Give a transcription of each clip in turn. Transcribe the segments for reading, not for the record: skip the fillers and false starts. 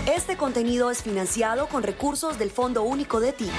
Este contenido es financiado con recursos del Fondo Único de TIC.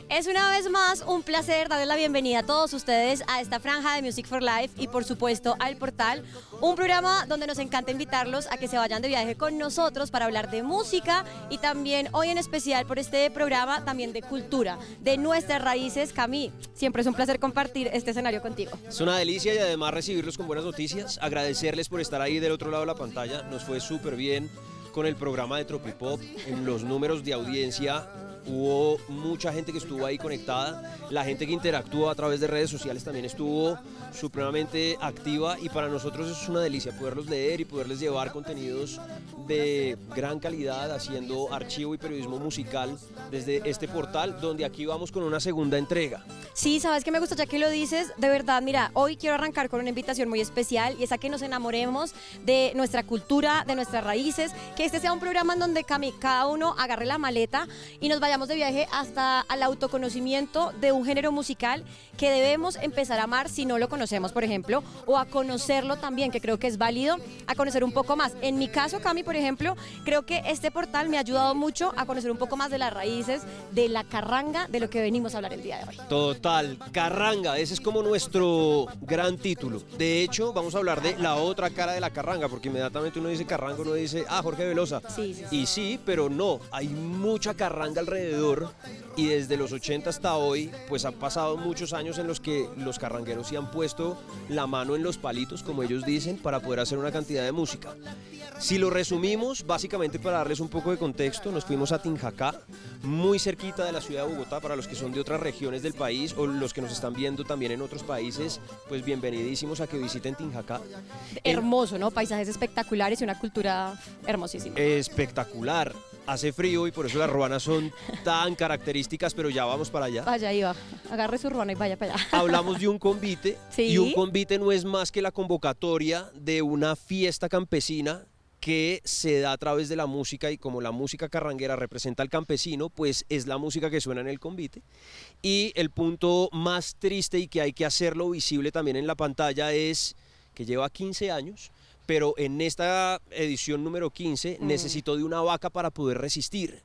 Es una vez más un placer darles la bienvenida a todos ustedes a esta franja de Music for Life y por supuesto al Portal, un programa donde nos encanta invitarlos a que se vayan de viaje con nosotros para hablar de música y también hoy en especial por este programa también de cultura, de nuestras raíces. Cami, siempre es un placer compartir este escenario contigo. Es una delicia y además recibirlos con buenas noticias, agradecerles por estar ahí del otro lado de la pantalla, nos fue súper bien con el programa de Tropipop, en los números de audiencia. Hubo mucha gente que estuvo ahí conectada, la gente que interactuó a través de redes sociales también estuvo supremamente activa y para nosotros es una delicia poderlos leer y poderles llevar contenidos de gran calidad haciendo archivo y periodismo musical desde este portal donde aquí vamos con una segunda entrega. Sí, sabes que me gusta ya que lo dices, de verdad, mira, hoy quiero arrancar con una invitación muy especial y es a que nos enamoremos de nuestra cultura, de nuestras raíces, que este sea un programa en donde Cami, cada uno agarre la maleta y nos vayamos de viaje hasta al autoconocimiento de un género musical que debemos empezar a amar si no lo conocemos, por ejemplo, o a conocerlo también, que creo que es válido, a conocer un poco más. En mi caso, Cami, por ejemplo, creo que este portal me ha ayudado mucho a conocer un poco más de las raíces, de la carranga, de lo que venimos a hablar el día de hoy. Total, carranga, ese es como nuestro gran título. De hecho, vamos a hablar de la otra cara de la carranga, porque inmediatamente uno dice carranga, uno dice, Jorge Velosa. Sí. Y sí, pero no, hay mucha carranga alrededor y desde los 80 hasta hoy, pues han pasado muchos años en los que los carrangueros se han puesto la mano en los palitos, como ellos dicen, para poder hacer una cantidad de música. Si lo resumimos, básicamente para darles un poco de contexto, nos fuimos a Tinjacá, muy cerquita de la ciudad de Bogotá, para los que son de otras regiones del país o los que nos están viendo también en otros países, pues bienvenidísimos a que visiten Tinjacá. Hermoso, ¿no? Paisajes espectaculares y una cultura hermosísima. Espectacular. Hace frío y por eso las ruanas son tan características, pero ya vamos para allá. Vaya, Iba, agarre su ruana y vaya para allá. Hablamos de un convite, ¿Sí? Y un convite no es más que la convocatoria de una fiesta campesina que se da a través de la música y como la música carranguera representa al campesino, pues es la música que suena en el convite. Y el punto más triste y que hay que hacerlo visible también en la pantalla es que lleva 15 años, pero en esta edición número 15 necesitó de una vaca para poder resistir.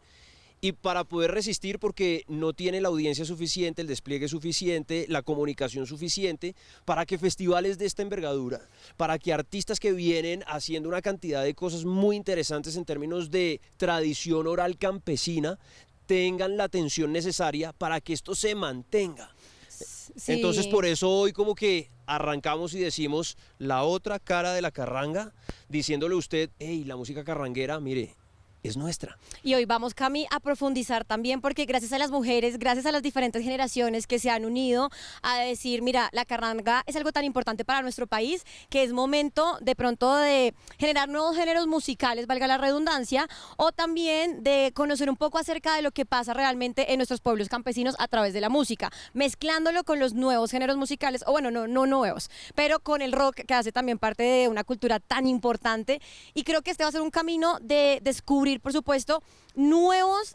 Y para poder resistir porque no tiene la audiencia suficiente, el despliegue suficiente, la comunicación suficiente para que festivales de esta envergadura, para que artistas que vienen haciendo una cantidad de cosas muy interesantes en términos de tradición oral campesina, tengan la atención necesaria para que esto se mantenga. Sí. Entonces por eso hoy como que arrancamos y decimos la otra cara de la carranga, diciéndole a usted, hey, la música carranguera, mire, es nuestra. Y hoy vamos, Cami, a profundizar también porque gracias a las mujeres, gracias a las diferentes generaciones que se han unido a decir, mira, la carranga es algo tan importante para nuestro país que es momento de pronto de generar nuevos géneros musicales, valga la redundancia, o también de conocer un poco acerca de lo que pasa realmente en nuestros pueblos campesinos a través de la música, mezclándolo con los nuevos géneros musicales, o bueno, no nuevos, pero con el rock que hace también parte de una cultura tan importante y creo que este va a ser un camino de descubrir, por supuesto, nuevos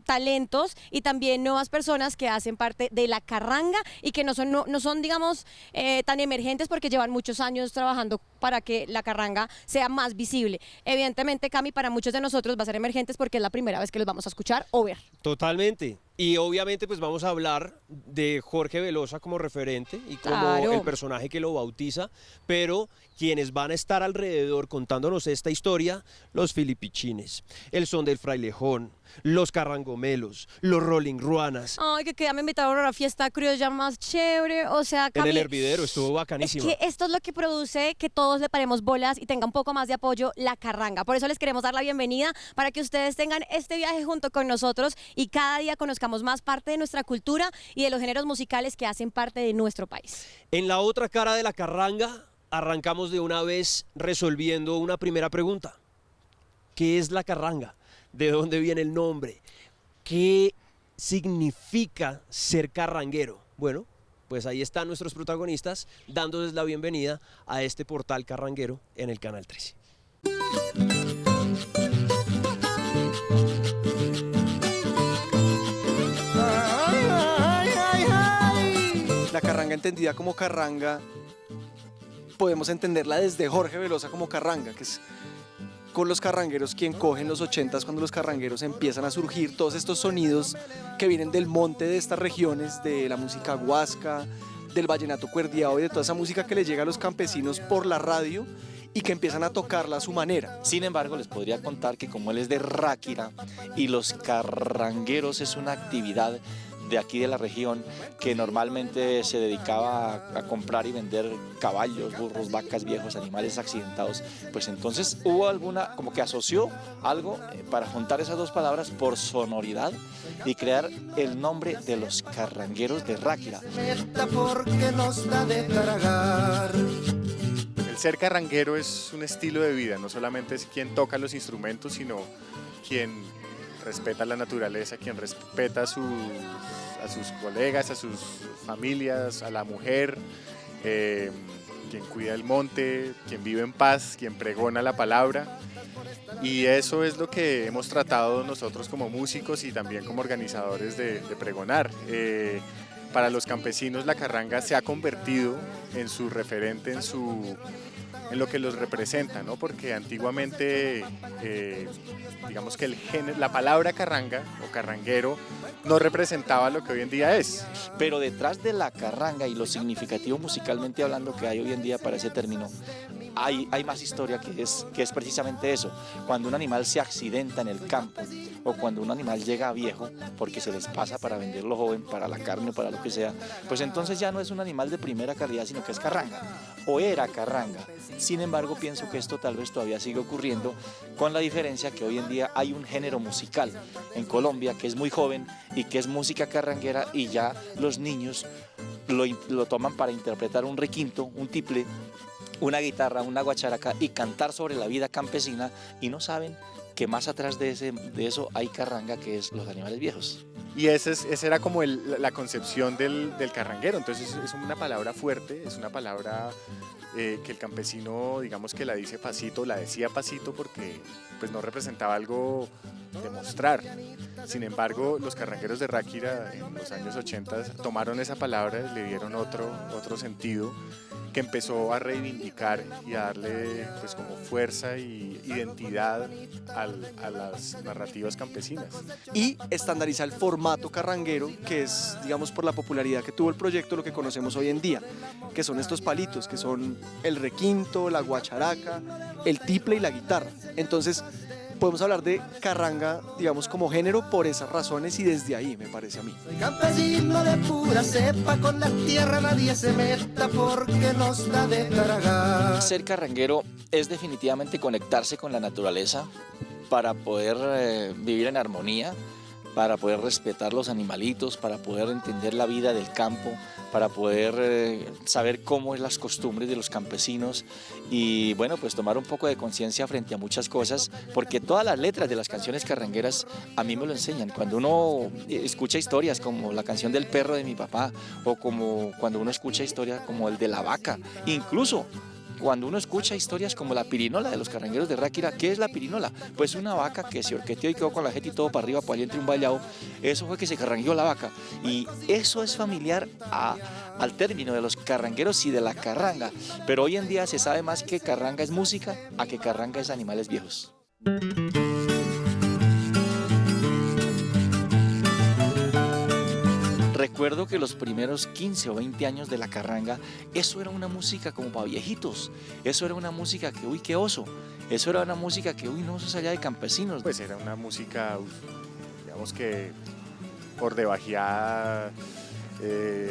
talentos y también nuevas personas que hacen parte de la carranga y que no son digamos, tan emergentes porque llevan muchos años trabajando para que la carranga sea más visible. Evidentemente, Cami, para muchos de nosotros va a ser emergentes porque es la primera vez que los vamos a escuchar o ver. Totalmente. Y obviamente pues vamos a hablar de Jorge Velosa como referente y como claro, el personaje que lo bautiza, pero quienes van a estar alrededor contándonos esta historia, los filipichines, el son del frailejón, los carrangomelos, los rolling ruanas. Ay, que me invitaron a una fiesta criolla más chévere, o sea, En el Cami, hervidero estuvo es bacanísimo. que esto es lo que produce que todos le paremos bolas y tenga un poco más de apoyo la carranga. Por eso les queremos dar la bienvenida para que ustedes tengan este viaje junto con nosotros y cada día conozcamos más parte de nuestra cultura y de los géneros musicales que hacen parte de nuestro país. En la otra cara de la carranga, arrancamos de una vez resolviendo una primera pregunta. ¿Qué es la carranga? ¿De dónde viene el nombre? ¿Qué significa ser carranguero? Bueno, pues ahí están nuestros protagonistas dándoles la bienvenida a este portal carranguero en el Canal 13. La carranga entendida como carranga, podemos entenderla desde Jorge Velosa como carranga, que es con los carrangueros quien coge en los 80s, cuando los carrangueros empiezan a surgir todos estos sonidos que vienen del monte de estas regiones, de la música huasca, del vallenato cuerdiao y de toda esa música que le llega a los campesinos por la radio y que empiezan a tocarla a su manera. Sin embargo, les podría contar que como él es de Ráquira y los carrangueros es una actividad de aquí de la región que normalmente se dedicaba a comprar y vender caballos, burros, vacas, viejos, animales accidentados, pues entonces hubo alguna, como que asoció algo para juntar esas dos palabras por sonoridad y crear el nombre de los carrangueros de Ráquira. Porque nos da de tragar. El ser carranguero es un estilo de vida, no solamente es quien toca los instrumentos, sino quien respeta la naturaleza, quien respeta a sus colegas, a sus familias, a la mujer, quien cuida el monte, quien vive en paz, quien pregona la palabra. Y eso es lo que hemos tratado nosotros como músicos y también como organizadores de pregonar. Para los campesinos la carranga se ha convertido en su referente, en lo que los representa, ¿no? Porque antiguamente, digamos que la palabra carranga o carranguero no representaba lo que hoy en día es. Pero detrás de la carranga y lo significativo musicalmente hablando que hay hoy en día para ese término, hay más historia que es precisamente eso. Cuando un animal se accidenta en el campo o cuando un animal llega viejo porque se les pasa para venderlo joven, para la carne o para lo que sea, pues entonces ya no es un animal de primera calidad, sino que es carranga o era carranga. Sin embargo, pienso que esto tal vez todavía sigue ocurriendo, con la diferencia que hoy en día hay un género musical en Colombia que es muy joven y que es música carranguera y ya los niños lo toman para interpretar un requinto, un tiple, una guitarra, una guacharaca y cantar sobre la vida campesina y no saben que más atrás de eso hay carranga, que es los animales viejos. Y esa era como la concepción del carranguero. Entonces es una palabra fuerte, es una palabra que el campesino, digamos que la dice pasito, la decía pasito porque pues no representaba algo de mostrar. Sin embargo, los carrangueros de Ráquira en los años 80 tomaron esa palabra y le dieron otro sentido que empezó a reivindicar y a darle pues como fuerza y identidad a las narrativas campesinas. Y estandariza el formato carranguero, que es, digamos, por la popularidad que tuvo el proyecto, lo que conocemos hoy en día, que son estos palitos, que son el requinto, la guacharaca, el tiple y la guitarra. Entonces, podemos hablar de carranga, digamos, como género por esas razones y desde ahí, me parece a mí. Soy campesino de pura cepa, con la tierra nadie se meta porque nos da de tragar. Ser carranguero es definitivamente conectarse con la naturaleza para poder vivir en armonía, para poder respetar los animalitos, para poder entender la vida del campo, para poder saber cómo es las costumbres de los campesinos y bueno, pues tomar un poco de conciencia frente a muchas cosas, porque todas las letras de las canciones carrangueras a mí me lo enseñan. Cuando uno escucha historias como la canción del perro de mi papá o como cuando uno escucha historias como el de la vaca, incluso cuando uno escucha historias como la pirinola de los carrangueros de Ráquira. ¿Qué es la pirinola? Pues una vaca que se orqueteó y quedó con la jeta y todo para arriba, para allá entre un vallado. Eso fue que se carrangueó la vaca. Y eso es familiar al término de los carrangueros y de la carranga. Pero hoy en día se sabe más que carranga es música a que carranga es animales viejos. Recuerdo que los primeros 15 o 20 años de la carranga, eso era una música como para viejitos, eso era una música que, uy, qué oso, eso era una música que, uy, no, eso es allá de campesinos. Pues era una música digamos que por debajeada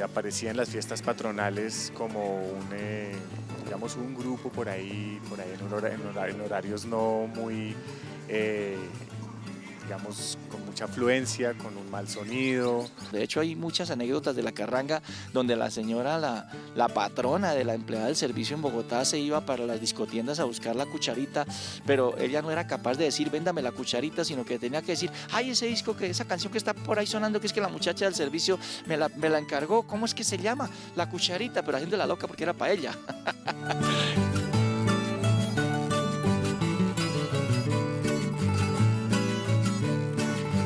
aparecía en las fiestas patronales como digamos un grupo por ahí en horarios no muy, digamos, con mucha afluencia, con un mal sonido. De hecho, hay muchas anécdotas de la carranga donde la señora, la patrona de la empleada del servicio en Bogotá, se iba para las discotiendas a buscar la cucharita, pero ella no era capaz de decir, véndame la cucharita, sino que tenía que decir, ay, esa canción que está por ahí sonando, que es que la muchacha del servicio me la encargó, ¿cómo es que se llama? La cucharita, pero haciendo la loca porque era para ella.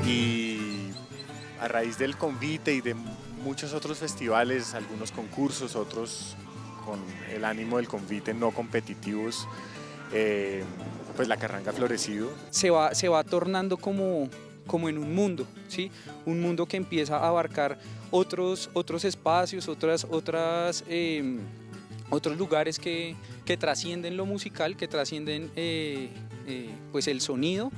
Y a raíz del convite y de muchos otros festivales, algunos concursos, otros con el ánimo del convite no competitivos, pues la carranga ha florecido. Se va tornando como en un mundo, ¿sí? Un mundo que empieza a abarcar otros espacios, otros lugares que trascienden lo musical, que trascienden pues el sonido,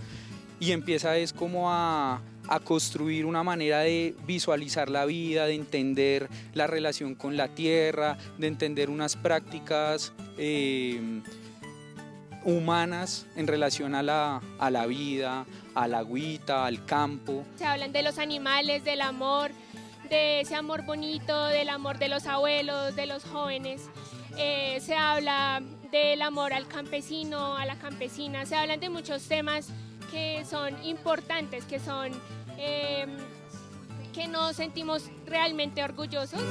y empieza es como a construir una manera de visualizar la vida, de entender la relación con la tierra, de entender unas prácticas humanas en relación a la vida, a la agüita, al campo. Se hablan de los animales, del amor, de ese amor bonito, del amor de los abuelos, de los jóvenes. Se habla del amor al campesino, a la campesina. Se hablan de muchos temas que son importantes, que nos sentimos realmente orgullosos.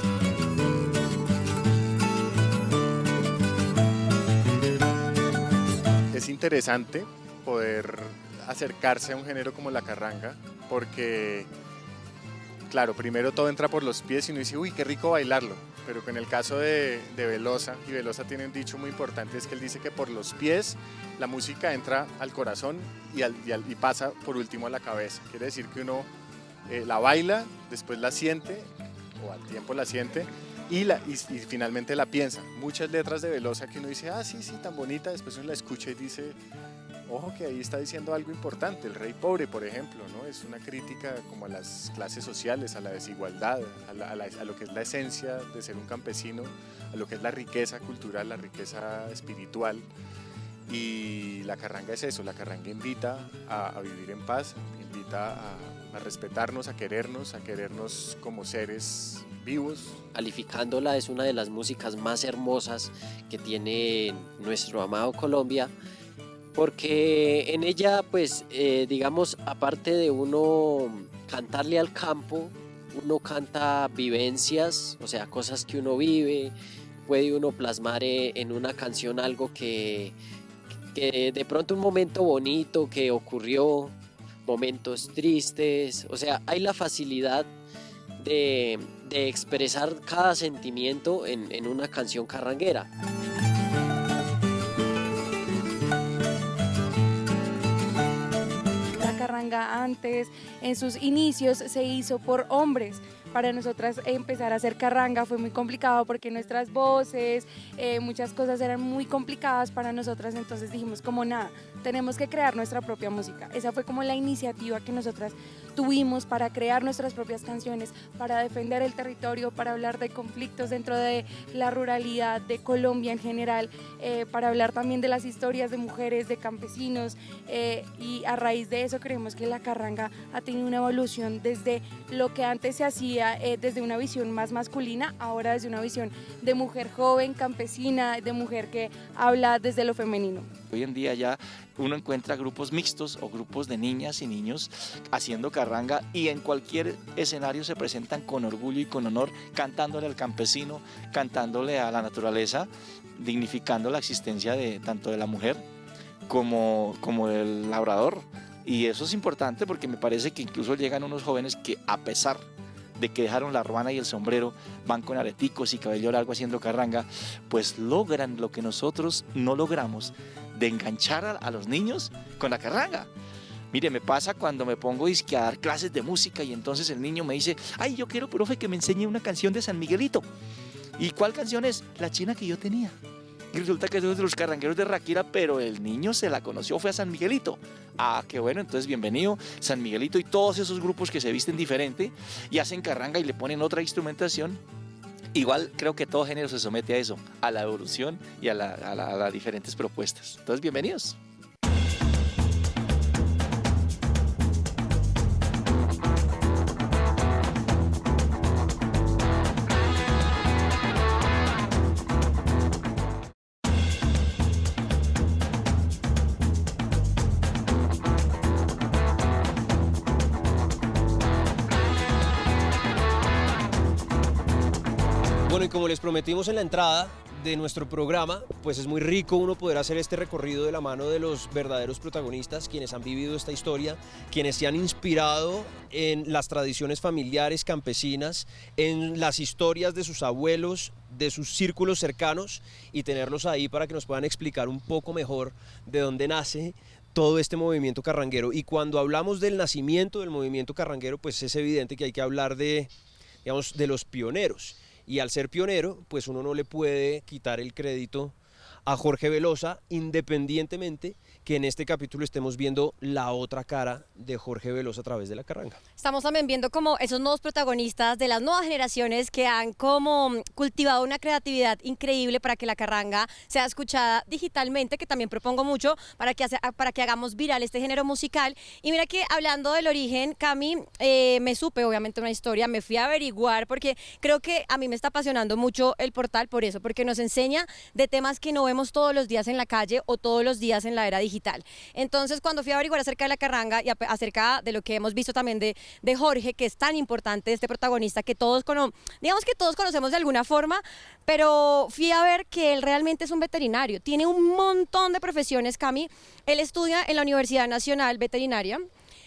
Es interesante poder acercarse a un género como la carranga, porque, claro, primero todo entra por los pies y uno dice, uy, qué rico bailarlo, pero en el caso de Velosa, y Velosa tiene un dicho muy importante, es que él dice que por los pies la música entra al corazón y pasa por último a la cabeza. Quiere decir que uno la baila, después la siente, o al tiempo la siente, y finalmente la piensa. Muchas letras de Velosa que uno dice, ah, sí, tan bonita, después uno la escucha y dice, ojo que ahí está diciendo algo importante. El Rey Pobre, por ejemplo, ¿no? Es una crítica como a las clases sociales, a la desigualdad, a lo que es la esencia de ser un campesino, a lo que es la riqueza cultural, la riqueza espiritual. Y la carranga es eso, la carranga invita a vivir en paz, invita a respetarnos, a querernos como seres vivos. Calificándola es una de las músicas más hermosas que tiene nuestro amado Colombia, porque en ella, pues, digamos, aparte de uno cantarle al campo, uno canta vivencias, o sea, cosas que uno vive, puede uno plasmar en una canción algo que de pronto un momento bonito que ocurrió, momentos tristes, o sea, hay la facilidad de expresar cada sentimiento en una canción carranguera. La carranga antes, en sus inicios, se hizo por hombres. Para nosotras empezar a hacer carranga fue muy complicado porque nuestras voces, muchas cosas eran muy complicadas para nosotras, entonces dijimos como nada, tenemos que crear nuestra propia música. Esa fue como la iniciativa que nosotras tuvimos para crear nuestras propias canciones, para defender el territorio, para hablar de conflictos dentro de la ruralidad de Colombia en general, para hablar también de las historias de mujeres, de campesinos, y a raíz de eso creemos que la carranga ha tenido una evolución desde lo que antes se hacía desde una visión más masculina, ahora desde una visión de mujer joven, campesina, de mujer que habla desde lo femenino. Hoy en día ya uno encuentra grupos mixtos o grupos de niñas y niños haciendo carranga y en cualquier escenario se presentan con orgullo y con honor, cantándole al campesino, cantándole a la naturaleza, dignificando la existencia tanto de la mujer como del labrador. Y eso es importante porque me parece que incluso llegan unos jóvenes que, a pesar de que dejaron la ruana y el sombrero, van con areticos y cabello largo haciendo carranga, pues logran lo que nosotros no logramos, de enganchar a los niños con la carranga. Mire, me pasa cuando me pongo a dar clases de música y entonces el niño me dice, ay, yo quiero, profe, que me enseñe una canción de San Miguelito. ¿Y cuál canción es? La china que yo tenía. y resulta que es uno de los carrangueros de Ráquira, pero el niño se la conoció, fue a San Miguelito. Ah, qué bueno, entonces bienvenido San Miguelito y todos esos grupos que se visten diferente y hacen carranga y le ponen otra instrumentación. Igual creo que todo género se somete a eso, a la evolución y a las diferentes propuestas. Entonces, bienvenidos. Bueno, y como les prometimos en la entrada de nuestro programa, pues es muy rico uno poder hacer este recorrido de la mano de los verdaderos protagonistas, quienes han vivido esta historia, quienes se han inspirado en las tradiciones familiares campesinas, en las historias de sus abuelos, de sus círculos cercanos, y tenerlos ahí para que nos puedan explicar un poco mejor de dónde nace todo este movimiento carranguero. Y cuando hablamos del nacimiento del movimiento carranguero, pues es evidente que hay que hablar de, digamos, de los pioneros. Y al ser pionero, pues uno no le puede quitar el crédito a Jorge Velosa, independientemente que en este capítulo estemos viendo la otra cara de Jorge Velosa a través de la carranga. Estamos también viendo como esos nuevos protagonistas de las nuevas generaciones que han como cultivado una creatividad increíble para que la carranga sea escuchada digitalmente, que también propongo mucho para que hagamos viral este género musical. Y mira que hablando del origen, Cami, me supe obviamente una historia, me fui a averiguar porque creo que a mí me está apasionando mucho el portal por eso, porque nos enseña de temas que no vemos todos los días en la calle o todos los días en la era digital. Entonces, cuando fui a averiguar acerca de la carranga y acerca de lo que hemos visto también de Jorge, que es tan importante, este protagonista que digamos que todos conocemos de alguna forma, pero fui a ver que él realmente es un veterinario, tiene un montón de profesiones, Cami. Él estudia en la Universidad Nacional Veterinaria,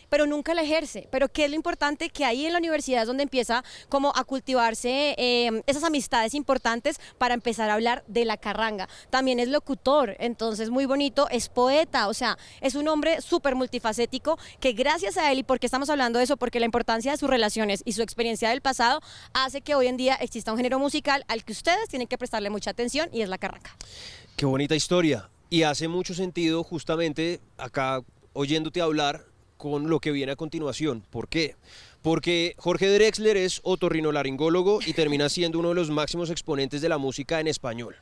pero nunca la ejerce. Pero ¿qué es lo importante? Que ahí en la universidad es donde empieza como a cultivarse esas amistades importantes para empezar a hablar de la carranga. También es locutor, entonces muy bonito, es poeta, o sea, es un hombre súper multifacético que gracias a él, y porque estamos hablando de eso, porque la importancia de sus relaciones y su experiencia del pasado hace que hoy en día exista un género musical al que ustedes tienen que prestarle mucha atención y es la carranga. Qué bonita historia, y hace mucho sentido justamente acá oyéndote hablar con lo que viene a continuación. ¿Por qué? Porque Jorge Drexler es otorrinolaringólogo y termina siendo uno de los máximos exponentes de la música en español,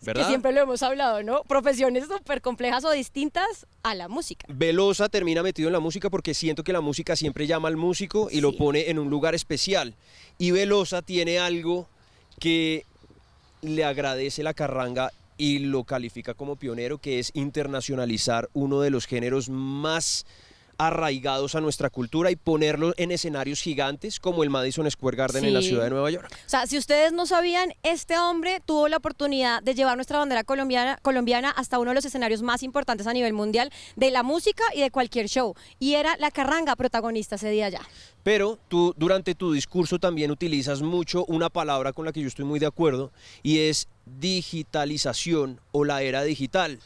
¿verdad? Que siempre lo hemos hablado, ¿no? Profesiones súper complejas o distintas a la música. Velosa termina metido en la música porque siento que la música siempre llama al músico y lo pone en un lugar especial. Y Velosa tiene algo que le agradece la carranga y lo califica como pionero, que es internacionalizar uno de los géneros más arraigados a nuestra cultura y ponerlo en escenarios gigantes como el Madison Square Garden en la ciudad de Nueva York. O sea, si ustedes no sabían, este hombre tuvo la oportunidad de llevar nuestra bandera colombiana hasta uno de los escenarios más importantes a nivel mundial de la música y de cualquier show, y era la carranga protagonista ese día ya. Pero tú durante tu discurso también utilizas mucho una palabra con la que yo estoy muy de acuerdo, y es digitalización o la era digital.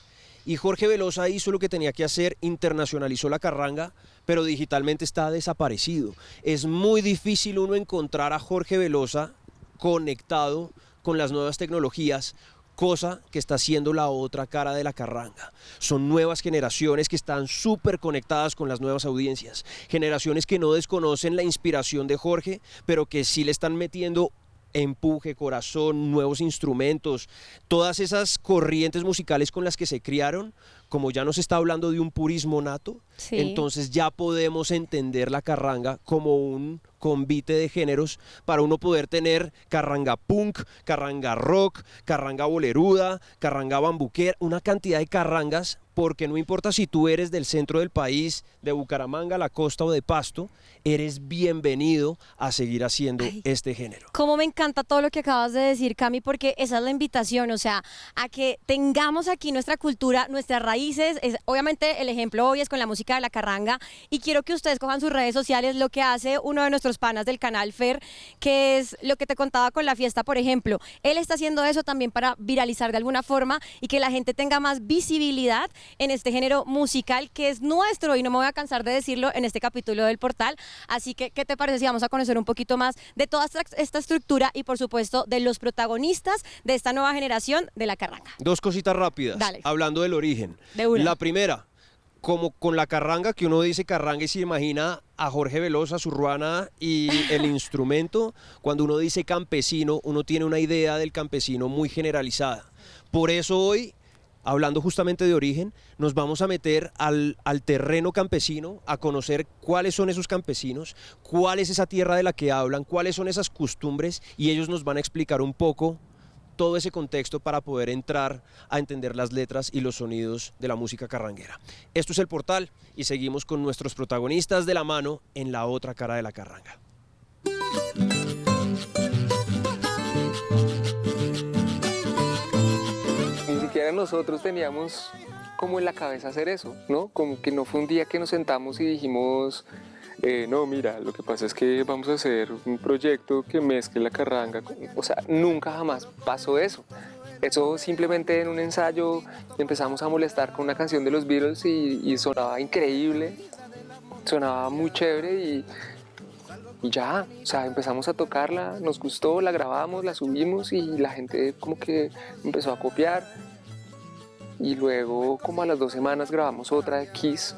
Y Jorge Velosa hizo lo que tenía que hacer, internacionalizó la carranga, pero digitalmente está desaparecido. Es muy difícil uno encontrar a Jorge Velosa conectado con las nuevas tecnologías, cosa que está haciendo la otra cara de la carranga. Son nuevas generaciones que están súper conectadas con las nuevas audiencias, generaciones que no desconocen la inspiración de Jorge, pero que sí le están metiendo empuje, corazón, nuevos instrumentos, todas esas corrientes musicales con las que se criaron. Como ya nos está hablando de un purismo nato, entonces ya podemos entender la carranga como un convite de géneros para uno poder tener carranga punk, carranga rock, carranga boleruda, carranga bambuquera, una cantidad de carrangas, porque no importa si tú eres del centro del país, de Bucaramanga, la costa o de Pasto, eres bienvenido a seguir haciendo este género. Cómo me encanta todo lo que acabas de decir, Cami, porque esa es la invitación, o sea, a que tengamos aquí nuestra cultura, nuestras raíces. Obviamente el ejemplo hoy es con la música de la carranga, y quiero que ustedes cojan sus redes sociales, lo que hace uno de nuestros panas del canal, Fer, que es lo que te contaba con la fiesta, por ejemplo. Él está haciendo eso también para viralizar de alguna forma y que la gente tenga más visibilidad en este género musical que es nuestro y no me voy a cansar de decirlo en este capítulo del Portal. Así que, ¿qué te parece si vamos a conocer un poquito más de toda esta estructura y por supuesto de los protagonistas de esta nueva generación de la carranga? Dos cositas rápidas, Dale. hablando del origen. De una. La primera, como con la carranga, que uno dice carranga y se imagina a Jorge Velosa, su ruana y el instrumento. Cuando uno dice campesino, uno tiene una idea del campesino muy generalizada. Por eso hoy, hablando justamente de origen, nos vamos a meter al terreno campesino, a conocer cuáles son esos campesinos, cuál es esa tierra de la que hablan, cuáles son esas costumbres, y ellos nos van a explicar un poco todo ese contexto para poder entrar a entender las letras y los sonidos de la música carranguera. Esto es El Portal y seguimos con nuestros protagonistas de la mano en la otra cara de la carranga. Ni siquiera nosotros teníamos como en la cabeza hacer eso, ¿no? Como que no fue un día que nos sentamos y dijimos, no, mira, lo que pasa es que vamos a hacer un proyecto que mezcle la carranga. O sea, nunca jamás pasó eso. Eso simplemente en un ensayo empezamos a molestar con una canción de los Beatles y sonaba increíble, sonaba muy chévere y ya, o sea, empezamos a tocarla, nos gustó, la grabamos, la subimos y la gente como que empezó a copiar. Y luego, como a las 2 semanas, grabamos otra de Kiss.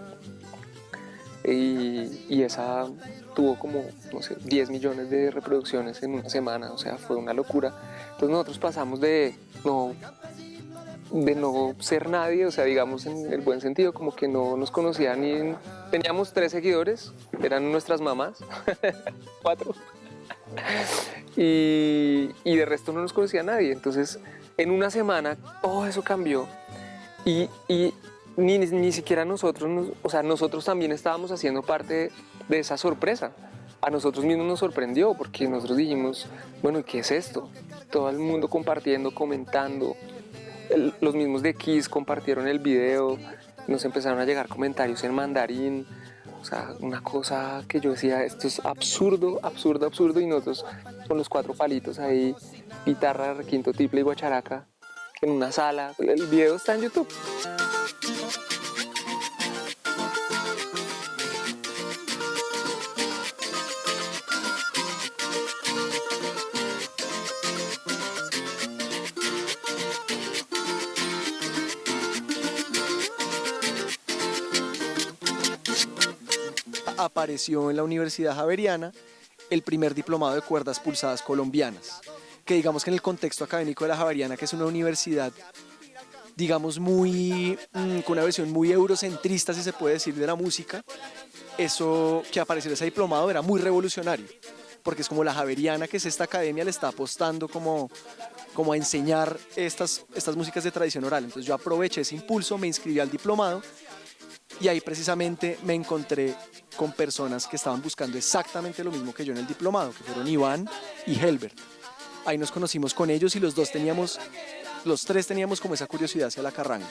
Y esa tuvo como, no sé, 10 millones de reproducciones en una semana, o sea, fue una locura. Entonces nosotros pasamos de no ser nadie, o sea, digamos en el buen sentido, como que no nos conocían ni... Teníamos 3 seguidores, eran nuestras mamás, 4. Y de resto no nos conocía nadie, entonces en una semana todo eso cambió y ni siquiera nosotros, o sea, nosotros también estábamos haciendo parte de esa sorpresa. A nosotros mismos nos sorprendió porque nosotros dijimos, bueno, ¿qué es esto? Todo el mundo compartiendo, comentando. Los mismos de Kiss compartieron el video, nos empezaron a llegar comentarios en mandarín. O sea, una cosa que yo decía, esto es absurdo, absurdo, absurdo. Y nosotros con los 4 palitos ahí, guitarra, requinto, tiple y guacharaca, en una sala. El video está en YouTube. Apareció en la Universidad Javeriana el primer diplomado de cuerdas pulsadas colombianas, que digamos que en el contexto académico de la Javeriana, que es una universidad, digamos, muy con una versión muy eurocentrista, si se puede decir, de la música, eso que apareció ese diplomado era muy revolucionario, porque es como la Javeriana, que es esta academia, le está apostando como a enseñar estas músicas de tradición oral. Entonces yo aproveché ese impulso, me inscribí al diplomado y ahí precisamente me encontré con personas que estaban buscando exactamente lo mismo que yo en el diplomado, que fueron Iván y Helbert. Ahí nos conocimos con ellos y los 3 teníamos como esa curiosidad hacia la carranga.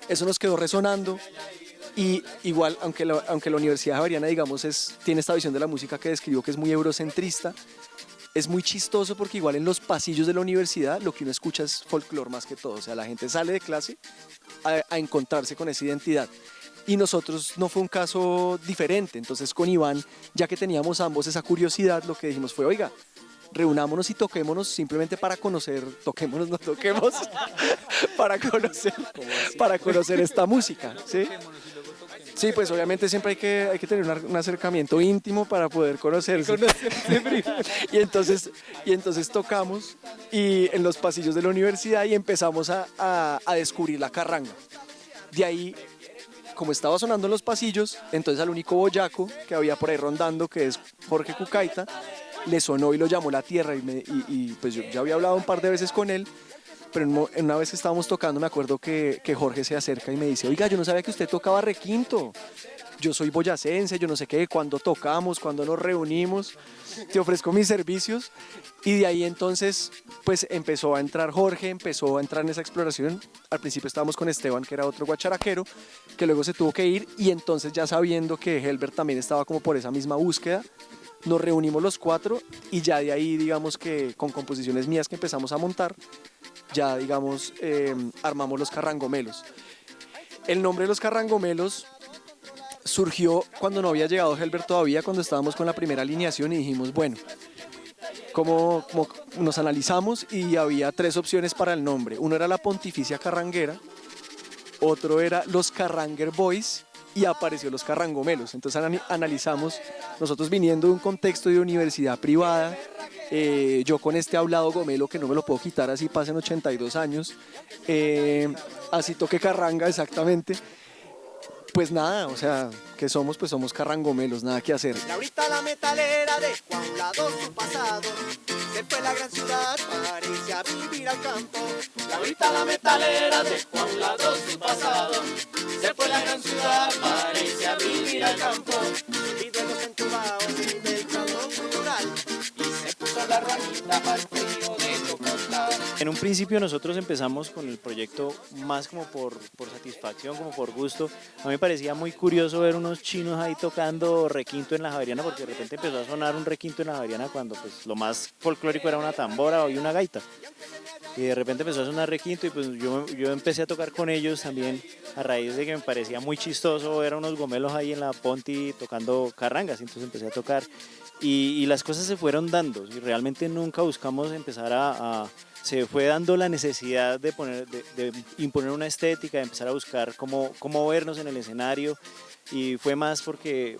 Eso nos quedó resonando y igual, aunque la Universidad Javeriana, digamos, tiene esta visión de la música que describió que es muy eurocentrista, es muy chistoso porque igual en los pasillos de la universidad lo que uno escucha es folclore más que todo. O sea, la gente sale de clase a encontrarse con esa identidad. Y nosotros no fue un caso diferente. Entonces con Iván, ya que teníamos ambos esa curiosidad, lo que dijimos fue, oiga, reunámonos y toquémonos simplemente para conocer, toquémonos, no toquemos, para conocer esta música, ¿sí? Sí, pues obviamente siempre hay que tener un acercamiento íntimo para poder conocerse. y entonces tocamos y en los pasillos de la universidad y empezamos a descubrir la carranga. De ahí, como estaba sonando en los pasillos, entonces al único boyaco que había por ahí rondando, que es Jorge Cucaita, le sonó y lo llamó La Tierra y pues yo ya había hablado un par de veces con él, pero una vez que estábamos tocando me acuerdo que Jorge se acerca y me dice, oiga, yo no sabía que usted tocaba requinto, yo soy boyacense, yo no sé qué, cuando tocamos, cuando nos reunimos, te ofrezco mis servicios. Y de ahí entonces pues empezó a entrar Jorge, empezó a entrar en esa exploración. Al principio estábamos con Esteban, que era otro guacharaquero, que luego se tuvo que ir, y entonces ya sabiendo que Helbert también estaba como por esa misma búsqueda, nos reunimos los 4 y ya de ahí, digamos que con composiciones mías que empezamos a montar, ya digamos armamos los carrangomelos. El nombre de los Carrangomelos surgió cuando no había llegado Helber todavía, cuando estábamos con la primera alineación y dijimos, bueno, como nos analizamos y había 3 opciones para el nombre. Uno era la Pontificia Carranguera, otro era los Carranger Boys y apareció los Carrangomelos. Entonces analizamos, nosotros viniendo de un contexto de universidad privada, yo con este hablado gomelo que no me lo puedo quitar así pasen 82 años, así toque carranga exactamente. Pues nada, o sea, ¿qué somos? Pues somos carrangomelos, nada que hacer. Laurita la metalera dejó a un lado su pasado, se fue a la gran ciudad para irse a vivir al campo. Laurita la metalera dejó a un lado su pasado, se fue a la gran ciudad para irse a vivir al campo. Vive los entubados del calor cultural y se puso la ranita para el frío de Yocotá. En un principio nosotros empezamos con el proyecto más como por satisfacción, como por gusto. A mí me parecía muy curioso ver unos chinos ahí tocando requinto en la Javeriana, porque de repente empezó a sonar un requinto en la Javeriana cuando pues, lo más folclórico era una tambora y una gaita. Y de repente empezó a sonar requinto y pues yo empecé a tocar con ellos también a raíz de que me parecía muy chistoso ver a unos gomelos ahí en la Ponti tocando carrangas. Entonces empecé a tocar y las cosas se fueron dando y realmente nunca buscamos empezar se fue dando la necesidad de imponer una estética, de empezar a buscar cómo vernos en el escenario y fue más porque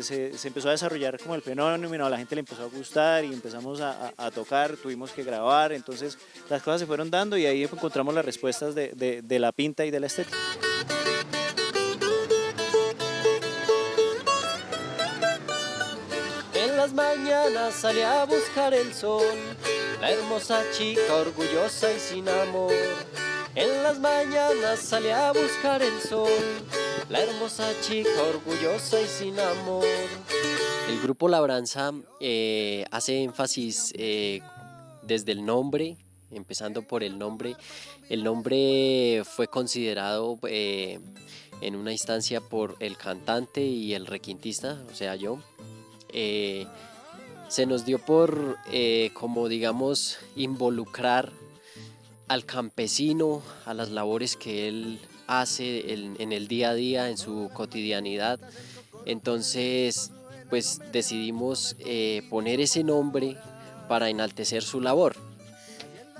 se empezó a desarrollar como el fenómeno, a la gente le empezó a gustar y empezamos a tocar, tuvimos que grabar, entonces las cosas se fueron dando y ahí encontramos las respuestas de la pinta y de la estética. En las mañanas sale a buscar el sol, la hermosa chica orgullosa y sin amor. En las mañanas sale a buscar el sol, la hermosa chica orgullosa y sin amor. El grupo Labranza hace énfasis desde el nombre, empezando por el nombre. El nombre fue considerado en una instancia por el cantante y el requintista, o sea yo. Se nos dio por, como digamos, involucrar al campesino, a las labores que él hace en el día a día, en su cotidianidad. Entonces, pues decidimos poner ese nombre para enaltecer su labor.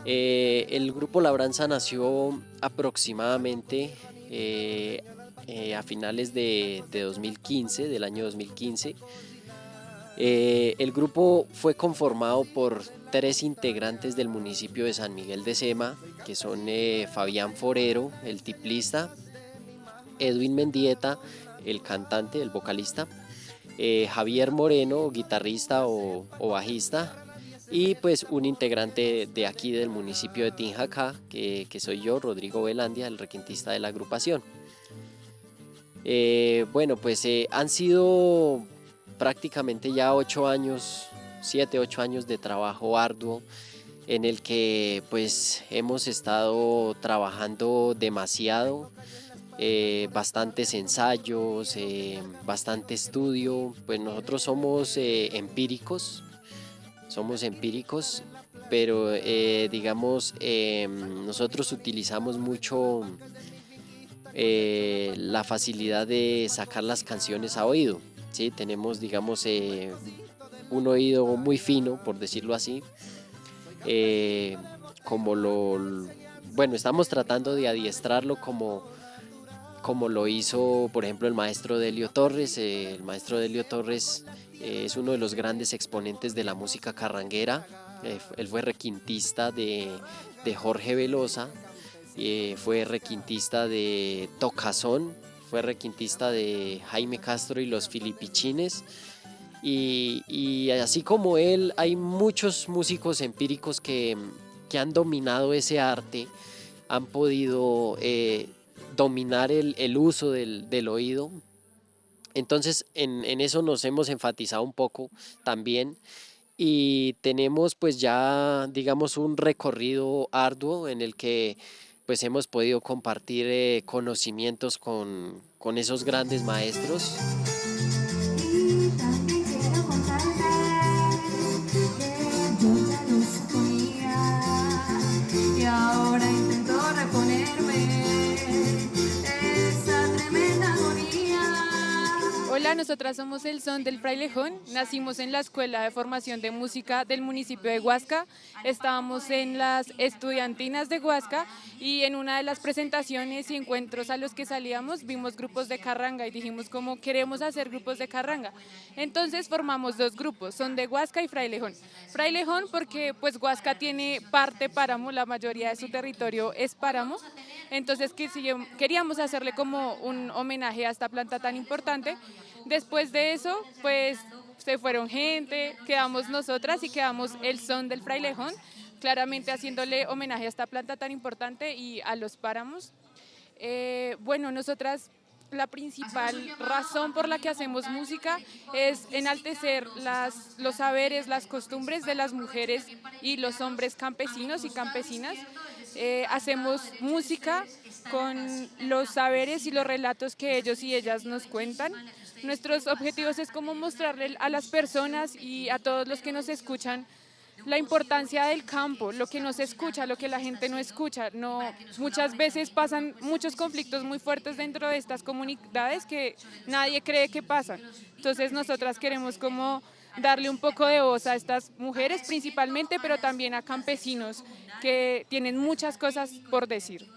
El grupo Labranza nació aproximadamente a finales de 2015, del año 2015. El grupo fue conformado por 3 integrantes del municipio de San Miguel de Sema, que son Fabián Forero, el tiplista, Edwin Mendieta, el cantante, el vocalista, Javier Moreno, guitarrista o bajista, y pues un integrante de aquí del municipio de Tinjacá, que soy yo, Rodrigo Velandia, el requintista de la agrupación. Bueno, pues han sido prácticamente ya 7, 8 años de trabajo arduo en el que pues hemos estado trabajando demasiado, bastantes ensayos, bastante estudio. Pues nosotros somos empíricos, pero digamos nosotros utilizamos mucho la facilidad de sacar las canciones a oído. Sí, tenemos, digamos, un oído muy fino, por decirlo así. Bueno, estamos tratando de adiestrarlo como lo hizo, por ejemplo, el maestro Delio Torres. El maestro Delio Torres es uno de los grandes exponentes de la música carranguera. Él fue requintista de Jorge Velosa, fue requintista de Tocazón, fue requintista de Jaime Castro y los Filipichines, y así como él hay muchos músicos empíricos que han dominado ese arte, han podido dominar el uso del oído. Entonces en eso nos hemos enfatizado un poco también y tenemos pues ya digamos un recorrido arduo en el que pues hemos podido compartir conocimientos con esos grandes maestros. Y ahora intento reponerme. Hola, nosotras somos el Son del Frailejón. Nacimos en la Escuela de Formación de Música del municipio de Huasca. Estábamos en las estudiantinas de Huasca y en una de las presentaciones y encuentros a los que salíamos vimos grupos de carranga y dijimos como queremos hacer grupos de carranga. Entonces formamos 2 grupos, Son de Huasca y Frailejón. Frailejón porque pues Huasca tiene parte páramo, la mayoría de su territorio es páramo. Entonces queríamos hacerle como un homenaje a esta planta tan importante. Después de eso, pues se fueron gente, quedamos nosotras y quedamos el Son del Frailejón, claramente haciéndole homenaje a esta planta tan importante y a los páramos. Bueno, nosotras la principal razón por la que hacemos música es enaltecer los saberes, las costumbres de las mujeres y los hombres campesinos y campesinas. Hacemos música con los saberes y los relatos que ellos y ellas nos cuentan. Nuestros objetivos es como mostrarle a las personas y a todos los que nos escuchan la importancia del campo, lo que no se escucha, lo que la gente no escucha. Muchas veces pasan muchos conflictos muy fuertes dentro de estas comunidades que nadie cree que pasan. Entonces nosotras queremos como darle un poco de voz a estas mujeres principalmente, pero también a campesinos que tienen muchas cosas por decir.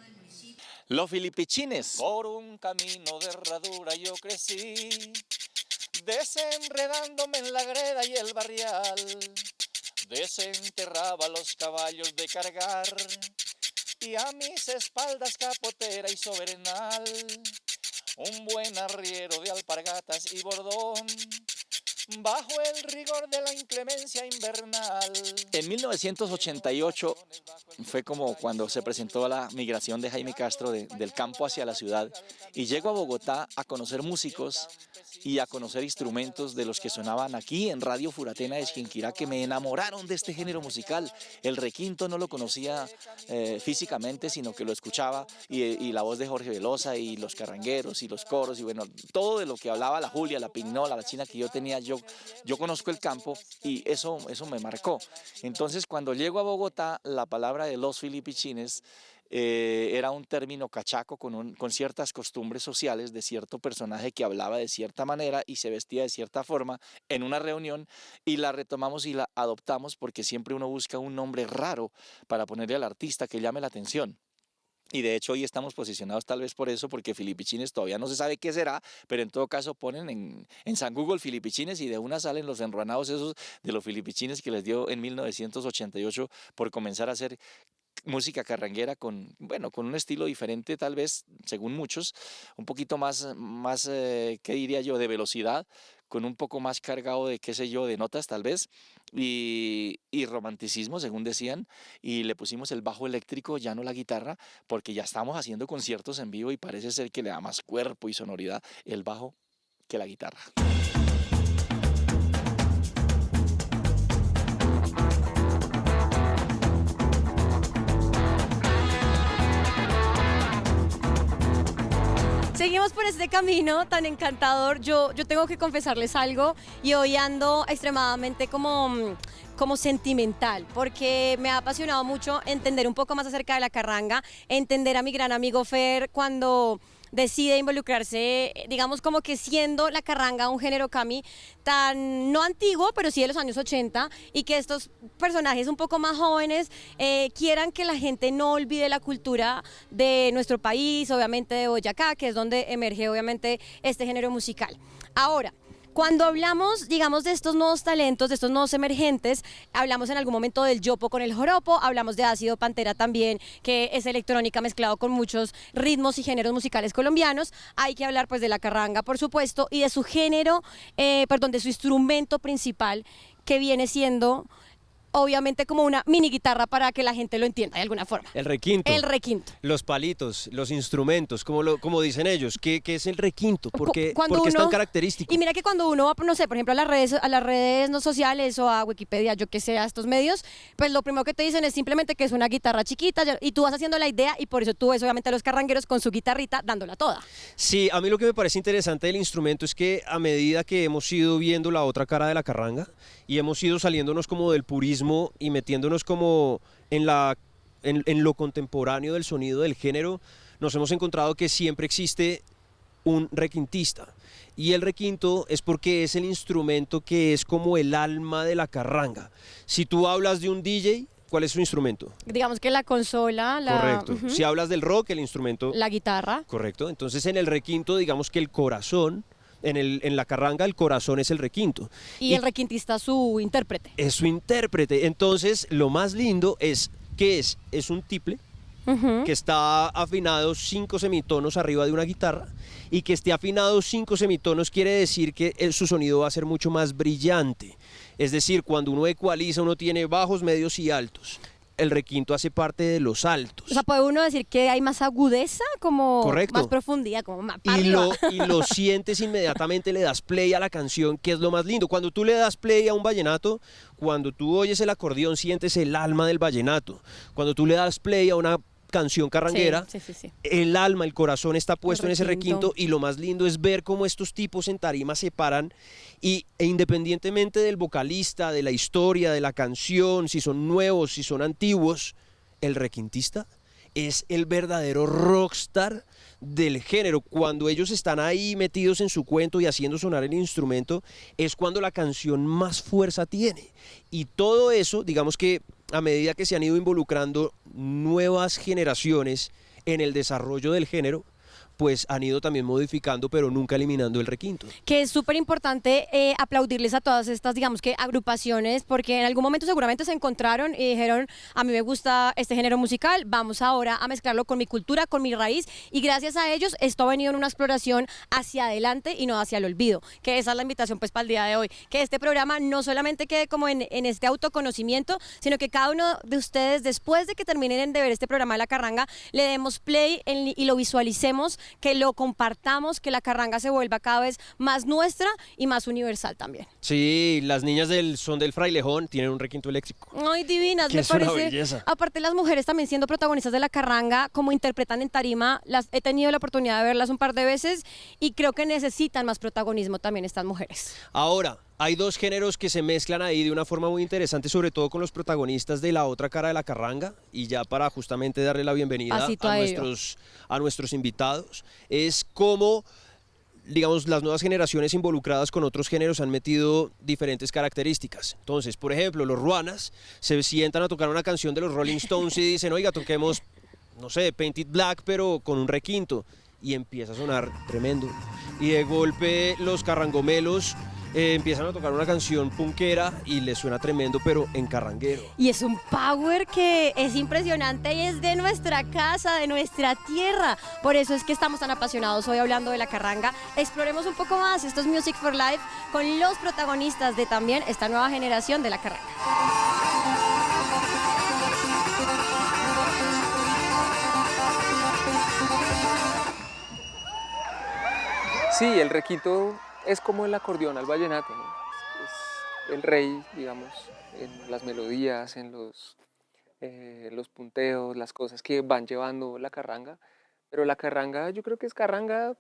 Los filipichines. Por un camino de herradura yo crecí, desenredándome en la greda y el barrial. Desenterraba los caballos de cargar y a mis espaldas capotera y sobernal. Un buen arriero de alpargatas y bordón bajo el rigor de la inclemencia invernal. En 1988 fue como cuando se presentó la migración de Jaime Castro del campo hacia la ciudad y llego a Bogotá a conocer músicos y a conocer instrumentos de los que sonaban aquí en Radio Furatena de Chiquinquirá, que me enamoraron de este género musical. El requinto no lo conocía físicamente, sino que lo escuchaba y la voz de Jorge Velosa y los carrangueros y los coros y bueno, todo de lo que hablaba la Julia, la Pininola, la China que yo tenía, yo conozco el campo y eso me marcó. Entonces cuando llego a Bogotá, la palabra de los filipichines era un término cachaco con ciertas costumbres sociales de cierto personaje que hablaba de cierta manera y se vestía de cierta forma en una reunión y la retomamos y la adoptamos porque siempre uno busca un nombre raro para ponerle al artista que llame la atención. Y de hecho hoy estamos posicionados tal vez por eso, porque filipichines todavía no se sabe qué será, pero en todo caso ponen en San Google filipichines y de una salen los enruanados esos de los filipichines que les dio en 1988 por comenzar a hacer música carranguera con un estilo diferente tal vez, según muchos, un poquito más ¿qué diría yo?, de velocidad, con un poco más cargado de, qué sé yo, de notas tal vez, y romanticismo, según decían, y le pusimos el bajo eléctrico, ya no la guitarra, porque ya estamos haciendo conciertos en vivo y parece ser que le da más cuerpo y sonoridad el bajo que la guitarra. Seguimos por este camino tan encantador. Yo tengo que confesarles algo y hoy ando extremadamente como sentimental, porque me ha apasionado mucho entender un poco más acerca de la carranga, entender a mi gran amigo Fer cuando decide involucrarse, digamos como que siendo la carranga un género cami tan no antiguo, pero sí de los años 80, y que estos personajes un poco más jóvenes quieran que la gente no olvide la cultura de nuestro país, obviamente de Boyacá, que es donde emerge obviamente este género musical. Ahora, cuando hablamos, digamos, de estos nuevos talentos, de estos nuevos emergentes, hablamos en algún momento del yopo con el joropo, hablamos de Ácido Pantera también, que es electrónica mezclado con muchos ritmos y géneros musicales colombianos. Hay que hablar pues de la carranga, por supuesto, y de su género, de su instrumento principal, que viene siendo obviamente como una mini guitarra para que la gente lo entienda de alguna forma. El requinto. El requinto. Los palitos, los instrumentos, como dicen ellos. ¿Qué es el requinto? ¿Por qué Cuando es tan característico? Y mira que cuando uno va, no sé, por ejemplo, a las redes no sociales o a Wikipedia, yo que sé, a estos medios, pues lo primero que te dicen es simplemente que es una guitarra chiquita y tú vas haciendo la idea y por eso tú ves obviamente a los carrangueros con su guitarrita dándola toda. Sí, a mí lo que me parece interesante del instrumento es que a medida que hemos ido viendo la otra cara de la carranga y hemos ido saliéndonos como del purismo y metiéndonos como en lo contemporáneo del sonido del género, nos hemos encontrado que siempre existe un requintista. Y el requinto es porque es el instrumento que es como el alma de la carranga. Si tú hablas de un DJ, ¿cuál es su instrumento? Digamos que la consola, Correcto. Ujú. Si hablas del rock, el instrumento... La guitarra. Correcto. Entonces en el requinto, digamos que el corazón, en la carranga el corazón es el requinto. Y el requintista su intérprete. Es su intérprete. Entonces lo más lindo es que es un tiple Ujú. que está afinado 5 semitonos arriba de una guitarra, y que esté afinado 5 semitonos quiere decir que su sonido va a ser mucho más brillante. Es decir, cuando uno ecualiza, uno tiene bajos, medios y altos. El requinto hace parte de los altos. O sea, puede uno decir que hay más agudeza, como Correcto. más profundidad, como más para Y arriba. lo sientes inmediatamente, le das play a la canción, que es lo más lindo. Cuando tú le das play a un vallenato, cuando tú oyes el acordeón, sientes el alma del vallenato. Cuando tú le das play a una canción carranguera, Sí. el alma, el corazón está puesto en ese requinto. requinto, y lo más lindo es ver cómo estos tipos en tarima se paran e independientemente del vocalista, de la historia, de la canción, si son nuevos, si son antiguos, el requintista es el verdadero rockstar del género. Cuando ellos están ahí metidos en su cuento y haciendo sonar el instrumento, es cuando la canción más fuerza tiene. Y todo eso, digamos que a medida que se han ido involucrando nuevas generaciones en el desarrollo del género, pues han ido también modificando, pero nunca eliminando el requinto. Que es súper importante aplaudirles a todas estas, digamos que agrupaciones, porque en algún momento seguramente se encontraron y dijeron, a mí me gusta este género musical, vamos ahora a mezclarlo con mi cultura, con mi raíz, y gracias a ellos esto ha venido en una exploración hacia adelante y no hacia el olvido, que esa es la invitación pues para el día de hoy, que este programa no solamente quede como en este autoconocimiento, sino que cada uno de ustedes, después de que terminen de ver este programa de La Carranga, le demos play y lo visualicemos, que lo compartamos, que la carranga se vuelva cada vez más nuestra y más universal también. Sí, las niñas del son del Frailejón tienen un requinto eléctrico. Ay, divinas, Que me es una parece. belleza. Aparte, las mujeres también siendo protagonistas de la carranga, como interpretan en tarima, las he tenido la oportunidad de verlas un par de veces y creo que necesitan más protagonismo también estas mujeres. Ahora, hay dos géneros que se mezclan ahí de una forma muy interesante, sobre todo con los protagonistas de la otra cara de la carranga, y ya para justamente darle la bienvenida Pasito a ello. a nuestros invitados, es cómo, digamos, las nuevas generaciones involucradas con otros géneros han metido diferentes características. Entonces, por ejemplo, los ruanas se sientan a tocar una canción de los Rolling Stones y dicen, oiga, toquemos, no sé, Paint It Black, pero con un requinto, y empieza a sonar tremendo. Y de golpe los carrangomelos empiezan a tocar una canción punkera y les suena tremendo, pero en carranguero. Y es un power que es impresionante y es de nuestra casa, de nuestra tierra. Por eso es que estamos tan apasionados hoy hablando de la carranga. Exploremos un poco más estos Music for Life con los protagonistas de también esta nueva generación de la carranga. Sí, el requinto es como el acordeón al vallenato, ¿no? Es el rey, digamos, en las melodías, en los punteos, las cosas que van llevando la carranga. Pero la carranga, yo creo que es carranga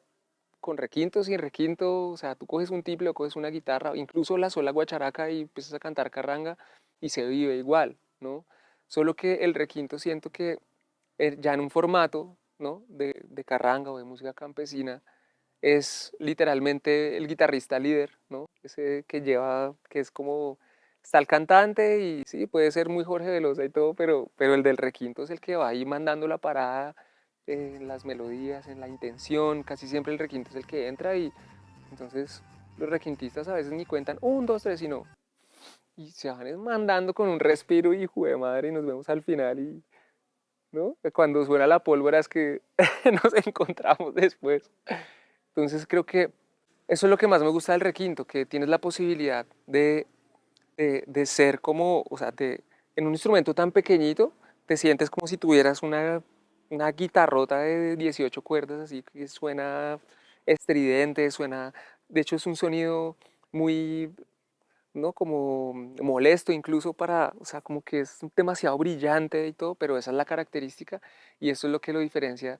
con requinto, sin requinto. O sea, tú coges un tiple o coges una guitarra, incluso la sola guacharaca, y empiezas a cantar carranga y se vive igual, ¿no? Solo que el requinto siento que ya en un formato, ¿no?, de carranga o de música campesina, es literalmente el guitarrista líder, ¿no? Ese que lleva, que es como, está el cantante y sí, puede ser muy Jorge Velosa y todo, pero el del requinto es el que va ahí mandando la parada en las melodías, en la intención. Casi siempre el requinto es el que entra, y entonces los requintistas a veces ni cuentan 1, 2, 3, sino, y se van mandando con un respiro y jue madre, y nos vemos al final, y ¿no? Cuando suena la pólvora es que nos encontramos después. Entonces creo que eso es lo que más me gusta del requinto, que tienes la posibilidad de ser como, o sea, en un instrumento tan pequeñito, te sientes como si tuvieras una guitarrota de 18 cuerdas, así que suena estridente, de hecho es un sonido muy, ¿no?, como molesto incluso o sea, como que es demasiado brillante y todo, pero esa es la característica y eso es lo que lo diferencia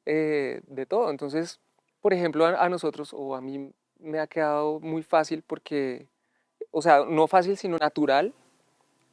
de todo. Entonces, por ejemplo, a nosotros, o a mí, me ha quedado muy fácil porque, o sea, no fácil, sino natural,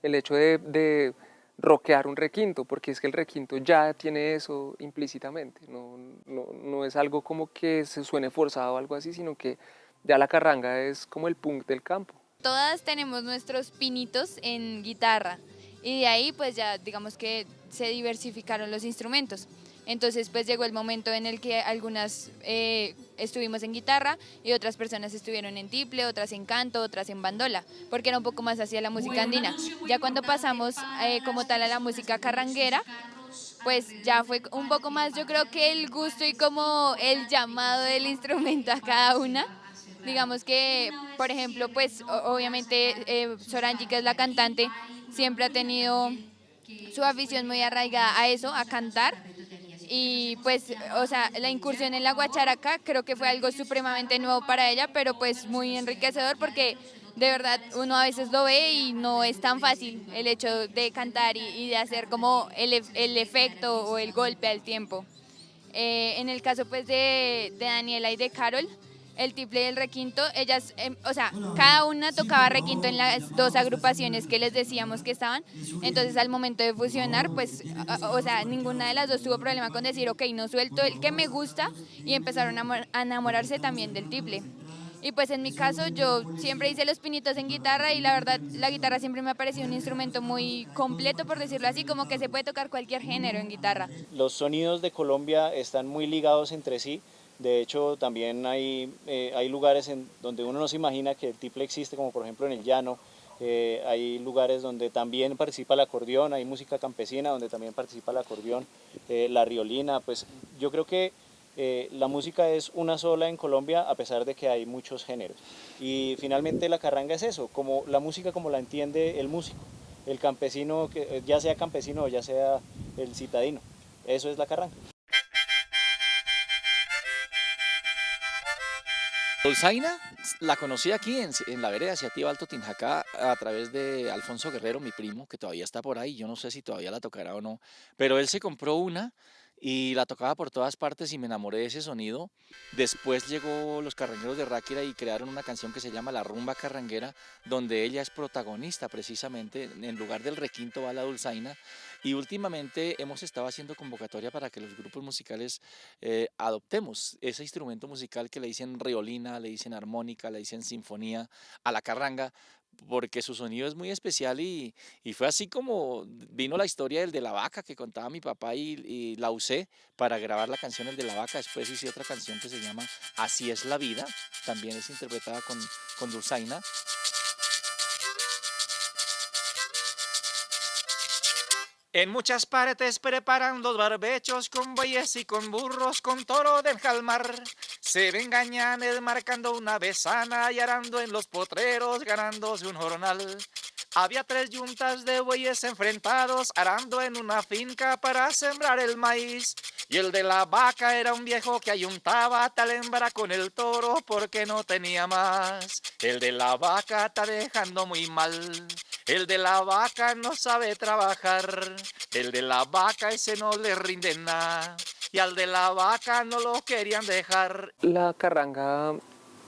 el hecho de rockear un requinto, porque es que el requinto ya tiene eso implícitamente, no es algo como que se suene forzado o algo así, sino que ya la carranga es como el punk del campo. Todas tenemos nuestros pinitos en guitarra y de ahí pues ya digamos que se diversificaron los instrumentos. Entonces pues llegó el momento en el que algunas estuvimos en guitarra y otras personas estuvieron en tiple, otras en canto, otras en bandola, porque era un poco más hacia la música andina. Ya cuando pasamos como tal a la música carranguera, pues ya fue un poco más, yo creo que el gusto y como el llamado del instrumento a cada una. Digamos que, por ejemplo, pues obviamente Sorangi, que es la cantante, siempre ha tenido su afición muy arraigada a eso, a cantar. Y pues, o sea, la incursión en la guacharaca creo que fue algo supremamente nuevo para ella, pero pues muy enriquecedor porque de verdad uno a veces lo ve y no es tan fácil el hecho de cantar y de hacer como el efecto o el golpe al tiempo. En el caso pues de Daniela y de Carol, el tiple y el requinto, ellas, o sea, cada una tocaba requinto en las dos agrupaciones que les decíamos que estaban, entonces al momento de fusionar, pues, o sea, ninguna de las dos tuvo problema con decir, ok, no suelto el que me gusta, y empezaron a enamorarse también del tiple. Y pues en mi caso yo siempre hice los pinitos en guitarra y la verdad la guitarra siempre me ha parecido un instrumento muy completo, por decirlo así, como que se puede tocar cualquier género en guitarra. Los sonidos de Colombia están muy ligados entre sí. De hecho, también hay lugares en donde uno no se imagina que el tiple existe, como por ejemplo en el llano. Hay lugares donde también participa el acordeón, hay música campesina donde también participa el acordeón, la riolina. Pues yo creo que la música es una sola en Colombia a pesar de que hay muchos géneros. Y finalmente la carranga es eso, como la música como la entiende el músico, el campesino, ya sea campesino o ya sea el citadino. Eso es la carranga. Dulzaina la conocí aquí en la vereda Ciativa Alto Tinjacá a través de Alfonso Guerrero, mi primo, que todavía está por ahí. Yo no sé si todavía la tocará o no, pero él se compró una y la tocaba por todas partes y me enamoré de ese sonido. Después llegó los Carrangueros de Ráquira y crearon una canción que se llama La Rumba Carranguera, donde ella es protagonista precisamente. En lugar del requinto va la dulzaina. Y últimamente hemos estado haciendo convocatoria para que los grupos musicales adoptemos ese instrumento musical que le dicen riolina, le dicen armónica, le dicen sinfonía a la carranga, porque su sonido es muy especial y fue así como vino la historia del de la vaca que contaba mi papá y la usé para grabar la canción El de la vaca. Después hice otra canción que se llama Así es la vida, también es interpretada con dulzaina. En muchas partes preparan los barbechos con bueyes y con burros, con toro del jalmar. Se ven gañanes marcando una besana y arando en los potreros ganándose un jornal. Había 3 yuntas de bueyes enfrentados arando en una finca para sembrar el maíz. Y el de la vaca era un viejo que ayuntaba tal hembra con el toro porque no tenía más. El de la vaca está dejando muy mal. El de la vaca no sabe trabajar, el de la vaca ese no le rinde nada, y al de la vaca no lo querían dejar. La carranga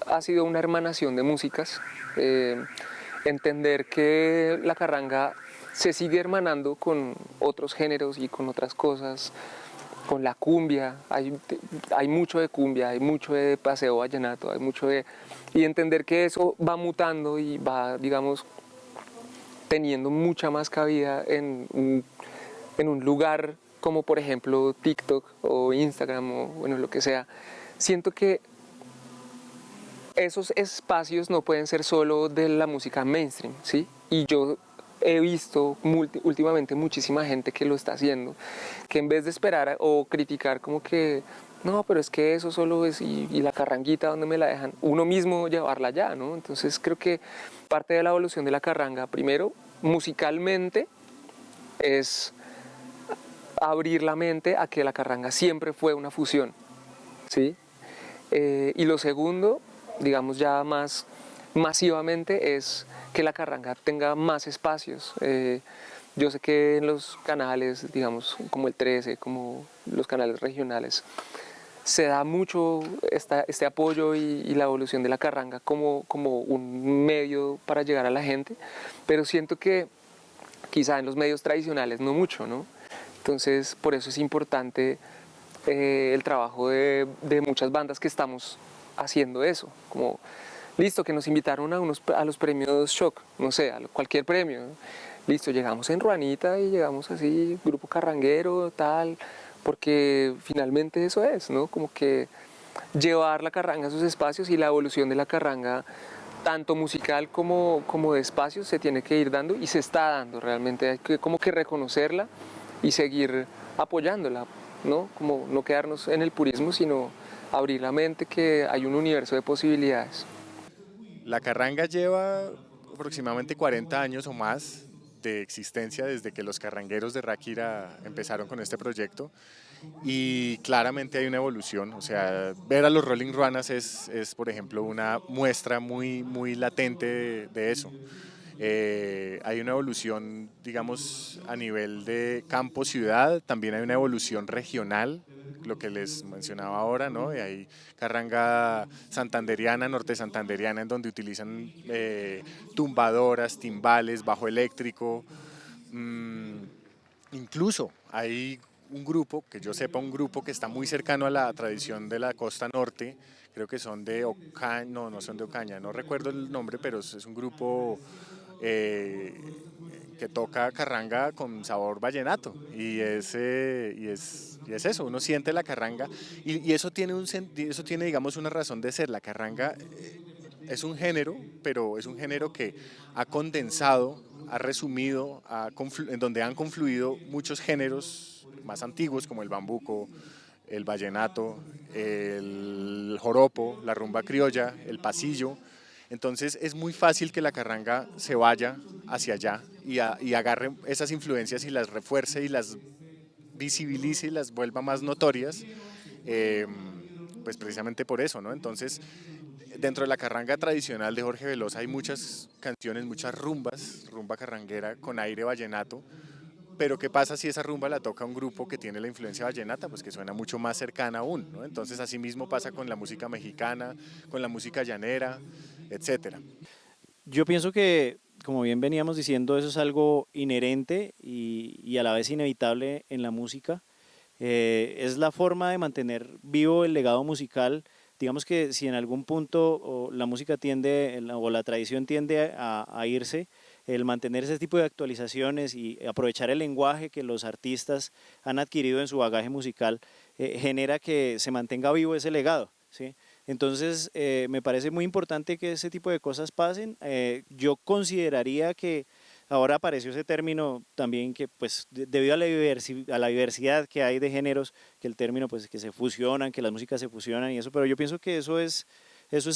ha sido una hermanación de músicas, entender que la carranga se sigue hermanando con otros géneros y con otras cosas, con la cumbia, hay mucho de cumbia, hay mucho de paseo vallenato, hay mucho de... y entender que eso va mutando y va, digamos, teniendo mucha más cabida en un lugar como por ejemplo TikTok o Instagram o bueno, lo que sea. Siento que esos espacios no pueden ser solo de la música mainstream, ¿sí? Y yo he visto últimamente muchísima gente que lo está haciendo, que en vez de esperar o criticar como que no, pero es que eso solo es y la carranguita, ¿dónde me la dejan? Uno mismo llevarla allá, ¿no? Entonces creo que parte de la evolución de la carranga, primero, musicalmente, es abrir la mente a que la carranga siempre fue una fusión, ¿sí? Y lo segundo, digamos ya más masivamente, es que la carranga tenga más espacios. Yo sé que en los canales, digamos, como el 13, como los canales regionales, se da mucho este apoyo y la evolución de la carranga como un medio para llegar a la gente, pero siento que quizá en los medios tradicionales no mucho, ¿no? Entonces, por eso es importante el trabajo de muchas bandas que estamos haciendo eso, como, listo, que nos invitaron a los premios Shock, no sé, a cualquier premio, ¿no? Listo, llegamos en Ruanita y llegamos así, grupo carranguero, tal, porque finalmente eso es, ¿no? Como que llevar la carranga a sus espacios y la evolución de la carranga, tanto musical como de espacios, se tiene que ir dando y se está dando realmente. Hay que como que reconocerla y seguir apoyándola, ¿no? Como no quedarnos en el purismo, sino abrir la mente, que hay un universo de posibilidades. La carranga lleva aproximadamente 40 años o más de existencia desde que los carrangueros de Ráquira empezaron con este proyecto, y claramente hay una evolución. O sea, ver a los Rolling Ruanas es por ejemplo, una muestra muy latente de eso. Hay una evolución, digamos, a nivel de campo-ciudad, también hay una evolución regional, lo que les mencionaba ahora, ¿no? Y hay carranga santanderiana, norte santanderiana, en donde utilizan tumbadoras, timbales, bajo eléctrico. Incluso hay un grupo, que yo sepa, un grupo que está muy cercano a la tradición de la costa norte, creo que son de Ocaña, no son de Ocaña, no recuerdo el nombre, pero es un grupo que toca carranga con sabor vallenato, y es eso, uno siente la carranga, y eso tiene, digamos, una razón de ser. La carranga es un género, pero es un género que ha condensado, ha resumido, en donde han confluido muchos géneros más antiguos como el bambuco, el vallenato, el joropo, la rumba criolla, el pasillo. Entonces es muy fácil que la carranga se vaya hacia allá y agarre esas influencias y las refuerce y las visibilice y las vuelva más notorias, pues precisamente por eso, ¿no? Entonces, dentro de la carranga tradicional de Jorge Velosa hay muchas canciones, muchas rumbas, rumba carranguera con aire vallenato, pero ¿qué pasa si esa rumba la toca un grupo que tiene la influencia vallenata? Pues que suena mucho más cercana aún, ¿no? Entonces así mismo pasa con la música mexicana, con la música llanera, etcétera. Yo pienso que, como bien veníamos diciendo, eso es algo inherente y a la vez inevitable en la música. Es la forma de mantener vivo el legado musical. Digamos que si en algún punto la música tiende o la tradición tiende a irse, el mantener ese tipo de actualizaciones y aprovechar el lenguaje que los artistas han adquirido en su bagaje musical genera que se mantenga vivo ese legado, ¿sí? Entonces me parece muy importante que ese tipo de cosas pasen. Yo consideraría que ahora apareció ese término también, que pues debido a la diversidad que hay de géneros, que el término pues que se fusionan, que las músicas se fusionan y eso, pero yo pienso que eso es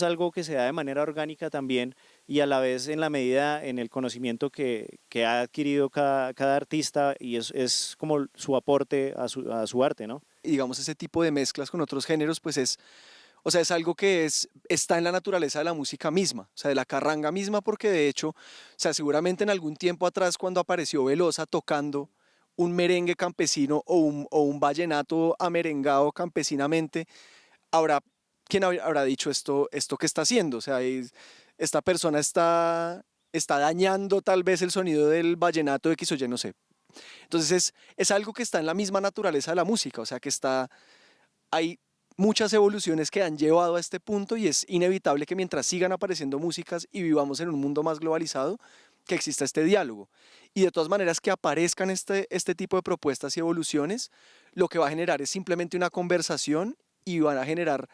algo que se da de manera orgánica también, y a la vez en la medida, en el conocimiento que ha adquirido cada artista, y es como su aporte a su arte, ¿no? Y digamos, ese tipo de mezclas con otros géneros, pues o sea, es algo que está en la naturaleza de la música misma, o sea, de la carranga misma, porque de hecho, o sea, seguramente en algún tiempo atrás, cuando apareció Velosa tocando un merengue campesino o un vallenato amerengado campesinamente, ¿quién habrá dicho esto que está haciendo? O sea, esta persona está dañando tal vez el sonido del vallenato X o Y, no sé. Entonces es algo que está en la misma naturaleza de la música, o sea, hay muchas evoluciones que han llevado a este punto, y es inevitable que mientras sigan apareciendo músicas y vivamos en un mundo más globalizado, que exista este diálogo. Y de todas maneras, que aparezcan este tipo de propuestas y evoluciones, lo que va a generar es simplemente una conversación, y van a generar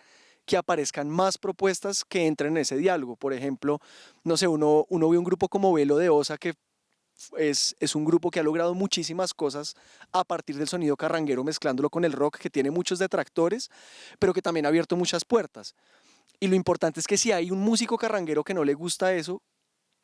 que aparezcan más propuestas que entren en ese diálogo. Por ejemplo, no sé, uno ve un grupo como Velo de Osa, que es un grupo que ha logrado muchísimas cosas a partir del sonido carranguero, mezclándolo con el rock, que tiene muchos detractores, pero que también ha abierto muchas puertas. Y lo importante es que si hay un músico carranguero que no le gusta eso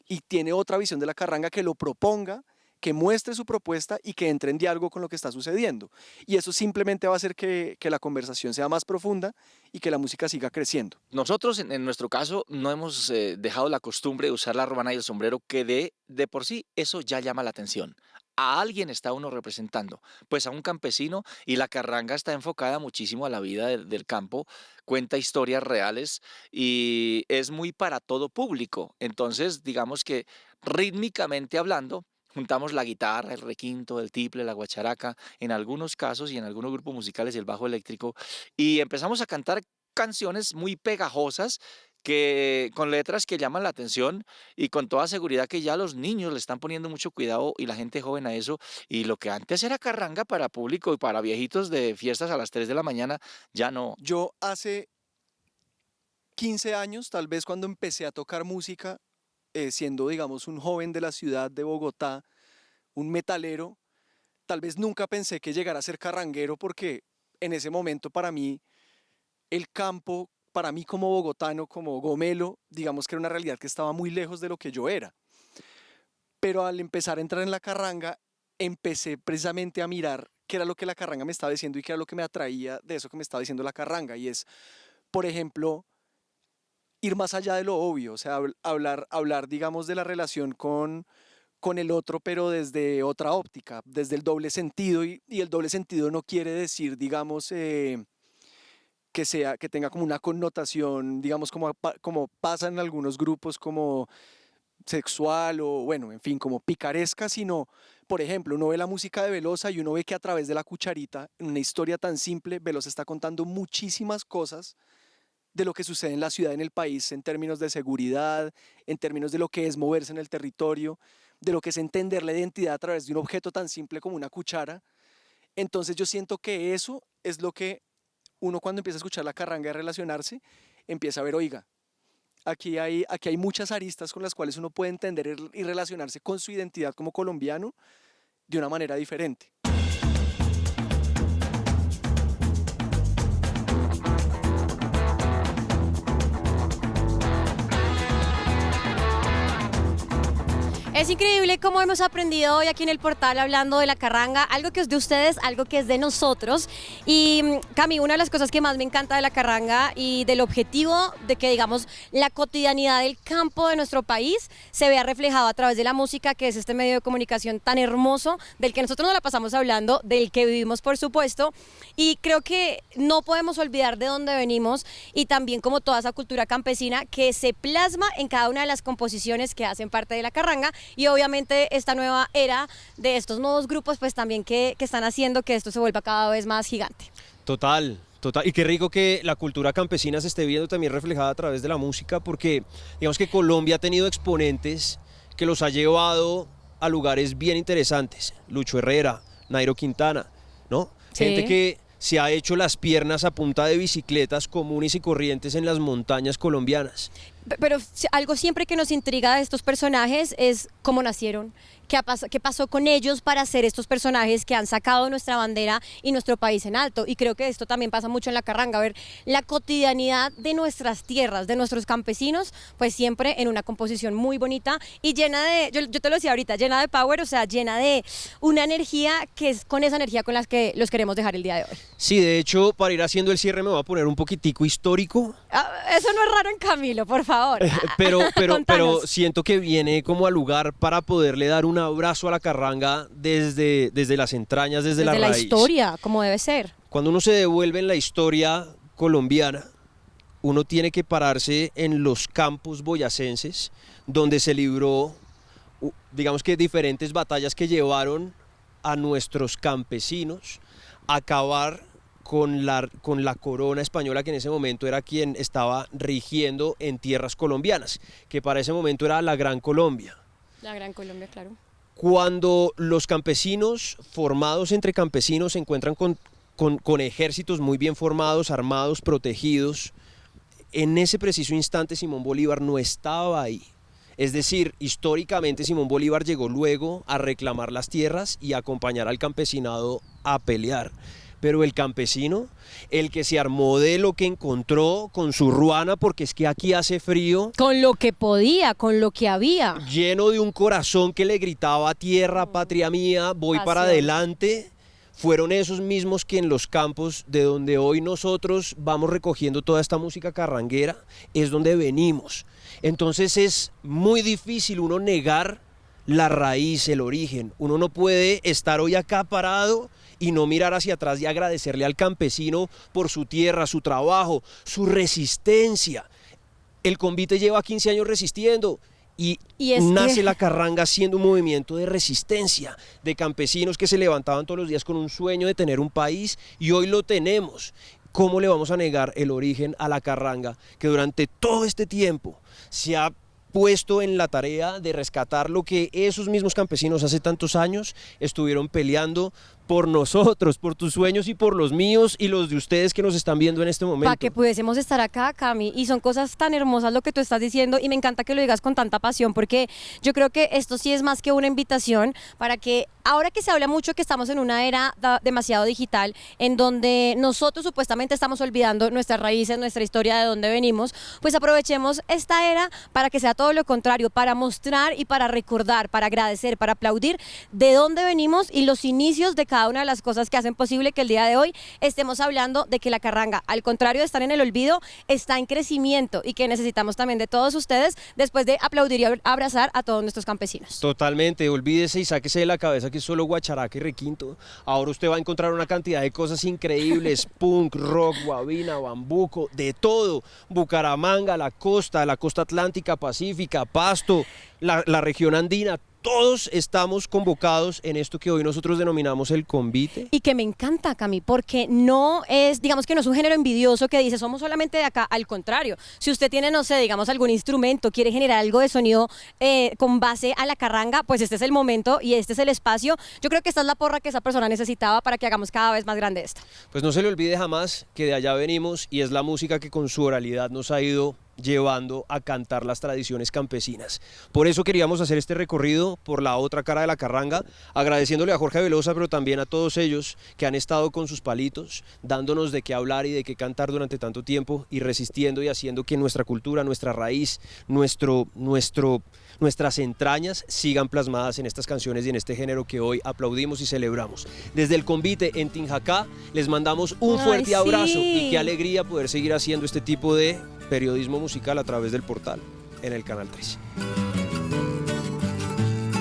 y tiene otra visión de la carranga, que lo proponga, que muestre su propuesta y que entre en diálogo con lo que está sucediendo. Y eso simplemente va a hacer que la conversación sea más profunda y que la música siga creciendo. Nosotros, en nuestro caso, no hemos dejado la costumbre de usar la romana y el sombrero, que de por sí eso ya llama la atención. A alguien está uno representando, pues a un campesino, y la carranga está enfocada muchísimo a la vida del campo, cuenta historias reales y es muy para todo público. Entonces, digamos que rítmicamente hablando, juntamos la guitarra, el requinto, el tiple, la guacharaca, en algunos casos y en algunos grupos musicales el bajo eléctrico, y empezamos a cantar canciones muy pegajosas que con letras que llaman la atención y con toda seguridad que ya los niños le están poniendo mucho cuidado y la gente joven a eso, y lo que antes era carranga para público y para viejitos de fiestas a las 3 de la mañana, ya no. Yo hace 15 años, tal vez cuando empecé a tocar música, siendo, digamos, un joven de la ciudad de Bogotá, un metalero, tal vez nunca pensé que llegara a ser carranguero, porque en ese momento para mí el campo, para mí como bogotano, como gomelo, digamos que era una realidad que estaba muy lejos de lo que yo era. Pero al empezar a entrar en la carranga, empecé precisamente a mirar qué era lo que la carranga me estaba diciendo y qué era lo que me atraía de eso que me estaba diciendo la carranga. Y es, por ejemplo, ir más allá de lo obvio, o sea, hablar digamos, de la relación con el otro, pero desde otra óptica, desde el doble sentido, y el doble sentido no quiere decir, digamos, que tenga como una connotación, digamos, como pasa en algunos grupos, como sexual o, bueno, en fin, como picaresca, sino, por ejemplo, uno ve la música de Velosa y uno ve que a través de la cucharita, en una historia tan simple, Velosa está contando muchísimas cosas de lo que sucede en la ciudad, en el país, en términos de seguridad, en términos de lo que es moverse en el territorio, de lo que es entender la identidad a través de un objeto tan simple como una cuchara. Entonces yo siento que eso es lo que uno, cuando empieza a escuchar la carranga y a relacionarse, empieza a ver, oiga, aquí hay muchas aristas con las cuales uno puede entender y relacionarse con su identidad como colombiano de una manera diferente. Es increíble cómo hemos aprendido hoy aquí en el portal hablando de la carranga, algo que es de ustedes, algo que es de nosotros. Y Cami, una de las cosas que más me encanta de la carranga y del objetivo de que, digamos, la cotidianidad del campo de nuestro país se vea reflejado a través de la música, que es este medio de comunicación tan hermoso, del que nosotros nos la pasamos hablando, del que vivimos, por supuesto. Y creo que no podemos olvidar de dónde venimos y también como toda esa cultura campesina que se plasma en cada una de las composiciones que hacen parte de la carranga. Y obviamente esta nueva era de estos nuevos grupos pues también que están haciendo que esto se vuelva cada vez más gigante. Total. Y qué rico que la cultura campesina se esté viendo también reflejada a través de la música, porque digamos que Colombia ha tenido exponentes que los ha llevado a lugares bien interesantes. Lucho Herrera, Nairo Quintana, ¿no? Sí. Gente que se ha hecho las piernas a punta de bicicletas comunes y corrientes en las montañas colombianas. Pero algo siempre que nos intriga de estos personajes es cómo nacieron, qué pasó con ellos para ser estos personajes que han sacado nuestra bandera y nuestro país en alto. Y creo que esto también pasa mucho en la carranga, ver la cotidianidad de nuestras tierras, de nuestros campesinos, pues siempre en una composición muy bonita y llena de, yo te lo decía ahorita, llena de power, o sea, llena de una energía que es con esa energía con la que los queremos dejar el día de hoy. Sí, de hecho, para ir haciendo el cierre me voy a poner un poquitico histórico. Eso no es raro en Camilo, por favor. Pero siento que viene como al lugar para poderle dar un abrazo a la carranga desde las entrañas, desde la raíz. Historia, como debe ser. Cuando uno se devuelve en la historia colombiana, uno tiene que pararse en los campos boyacenses, donde se libró, digamos que diferentes batallas que llevaron a nuestros campesinos a acabar con la corona española, que en ese momento era quien estaba rigiendo en tierras colombianas, que para ese momento era la Gran Colombia. La Gran Colombia, claro. Cuando los campesinos, formados entre campesinos, se encuentran con ejércitos muy bien formados, armados, protegidos, en ese preciso instante Simón Bolívar no estaba ahí. Es decir, históricamente Simón Bolívar llegó luego a reclamar las tierras y a acompañar al campesinado a pelear. Pero el campesino, el que se armó de lo que encontró con su ruana, porque es que aquí hace frío. Con lo que podía, con lo que había. Lleno de un corazón que le gritaba: tierra, patria mía, voy para adelante. Fueron esos mismos que en los campos de donde hoy nosotros vamos recogiendo toda esta música carranguera, es donde venimos. Entonces es muy difícil uno negar la raíz, el origen. Uno no puede estar hoy acá parado y no mirar hacia atrás y agradecerle al campesino por su tierra, su trabajo, su resistencia. El Convite lleva 15 años resistiendo Y es nace que- la carranga siendo un movimiento de resistencia, de campesinos que se levantaban todos los días con un sueño de tener un país y hoy lo tenemos. ¿Cómo le vamos a negar el origen a la carranga que durante todo este tiempo se ha puesto en la tarea de rescatar lo que esos mismos campesinos hace tantos años estuvieron peleando por nosotros, por tus sueños y por los míos y los de ustedes que nos están viendo en este momento? Para que pudiésemos estar acá, Cami, y son cosas tan hermosas lo que tú estás diciendo y me encanta que lo digas con tanta pasión porque yo creo que esto sí es más que una invitación para que ahora que se habla mucho que estamos en una era demasiado digital en donde nosotros supuestamente estamos olvidando nuestras raíces, nuestra historia, de dónde venimos, pues aprovechemos esta era para que sea todo lo contrario, para mostrar y para recordar, para agradecer, para aplaudir de dónde venimos y los inicios de cada una de las cosas que hacen posible que el día de hoy estemos hablando de que la carranga, al contrario de estar en el olvido, está en crecimiento y que necesitamos también de todos ustedes después de aplaudir y abrazar a todos nuestros campesinos. Totalmente, olvídese y sáquese de la cabeza que es solo guacharaca y requinto. Ahora usted va a encontrar una cantidad de cosas increíbles, punk, rock, guabina, bambuco, de todo. Bucaramanga, la costa atlántica, pacífica, Pasto, la región andina. Todos estamos convocados en esto que hoy nosotros denominamos el convite. Y que me encanta, Cami, porque no es, digamos que no es un género envidioso que dice somos solamente de acá, al contrario. Si usted tiene, no sé, digamos algún instrumento, quiere generar algo de sonido con base a la carranga, pues este es el momento y este es el espacio. Yo creo que esta es la porra que esa persona necesitaba para que hagamos cada vez más grande esto. Pues no se le olvide jamás que de allá venimos y es la música que con su oralidad nos ha ido llevando a cantar las tradiciones campesinas. Por eso queríamos hacer este recorrido por la otra cara de la carranga, agradeciéndole a Jorge Velosa, pero también a todos ellos que han estado con sus palitos, dándonos de qué hablar y de qué cantar durante tanto tiempo y resistiendo y haciendo que nuestra cultura, nuestra raíz, nuestras entrañas sigan plasmadas en estas canciones y en este género que hoy aplaudimos y celebramos. Desde el convite en Tinjacá les mandamos un fuerte abrazo y qué alegría poder seguir haciendo este tipo de periodismo musical a través del portal en el Canal 13.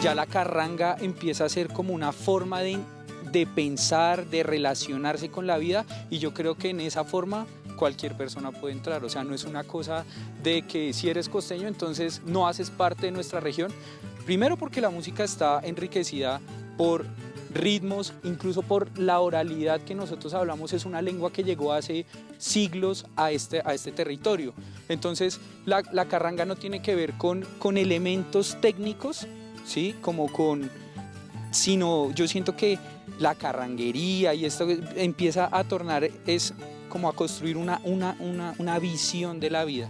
Ya la carranga empieza a ser como una forma de pensar, de relacionarse con la vida y yo creo que en esa forma cualquier persona puede entrar, o sea, no es una cosa de que si eres costeño entonces no haces parte de nuestra región, primero porque la música está enriquecida por ritmos, incluso por la oralidad que nosotros hablamos, es una lengua que llegó hace siglos a este territorio. Entonces la carranga no tiene que ver con elementos técnicos, ¿sí? Sino yo siento que la carranguería y esto empieza a tornar, es como a construir una visión de la vida.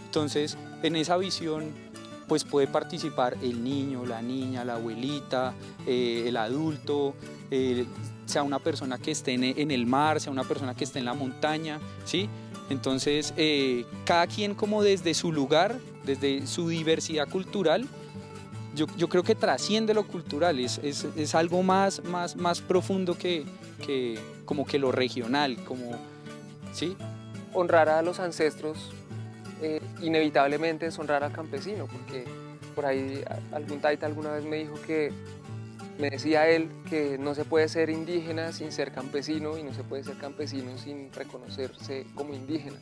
Entonces en esa visión pues puede participar el niño, la niña, la abuelita, el adulto, sea una persona que esté en el mar, sea una persona que esté en la montaña, ¿sí? Entonces, cada quien como desde su lugar, desde su diversidad cultural, yo creo que trasciende lo cultural, es algo más profundo que como que lo regional, como, ¿sí? Honrar a los ancestros inevitablemente es honrar al campesino, porque por ahí algún taita alguna vez me decía él que no se puede ser indígena sin ser campesino y no se puede ser campesino sin reconocerse como indígena.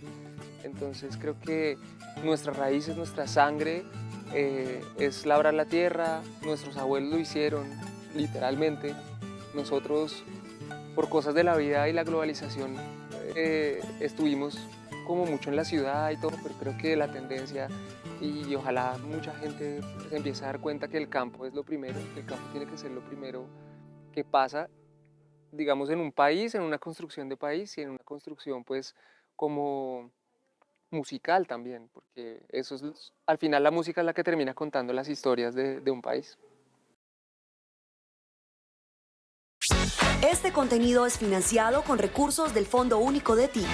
Entonces creo que nuestras raíces, nuestra sangre es labrar la tierra, nuestros abuelos lo hicieron literalmente, nosotros por cosas de la vida y la globalización estuvimos como mucho en la ciudad y todo, pero creo que la tendencia y ojalá mucha gente se empiece a dar cuenta que el campo es lo primero, que el campo tiene que ser lo primero que pasa, digamos, en un país, en una construcción de país y en una construcción pues como musical también, porque eso es, al final la música es la que termina contando las historias de un país. Este contenido es financiado con recursos del Fondo Único de Ti.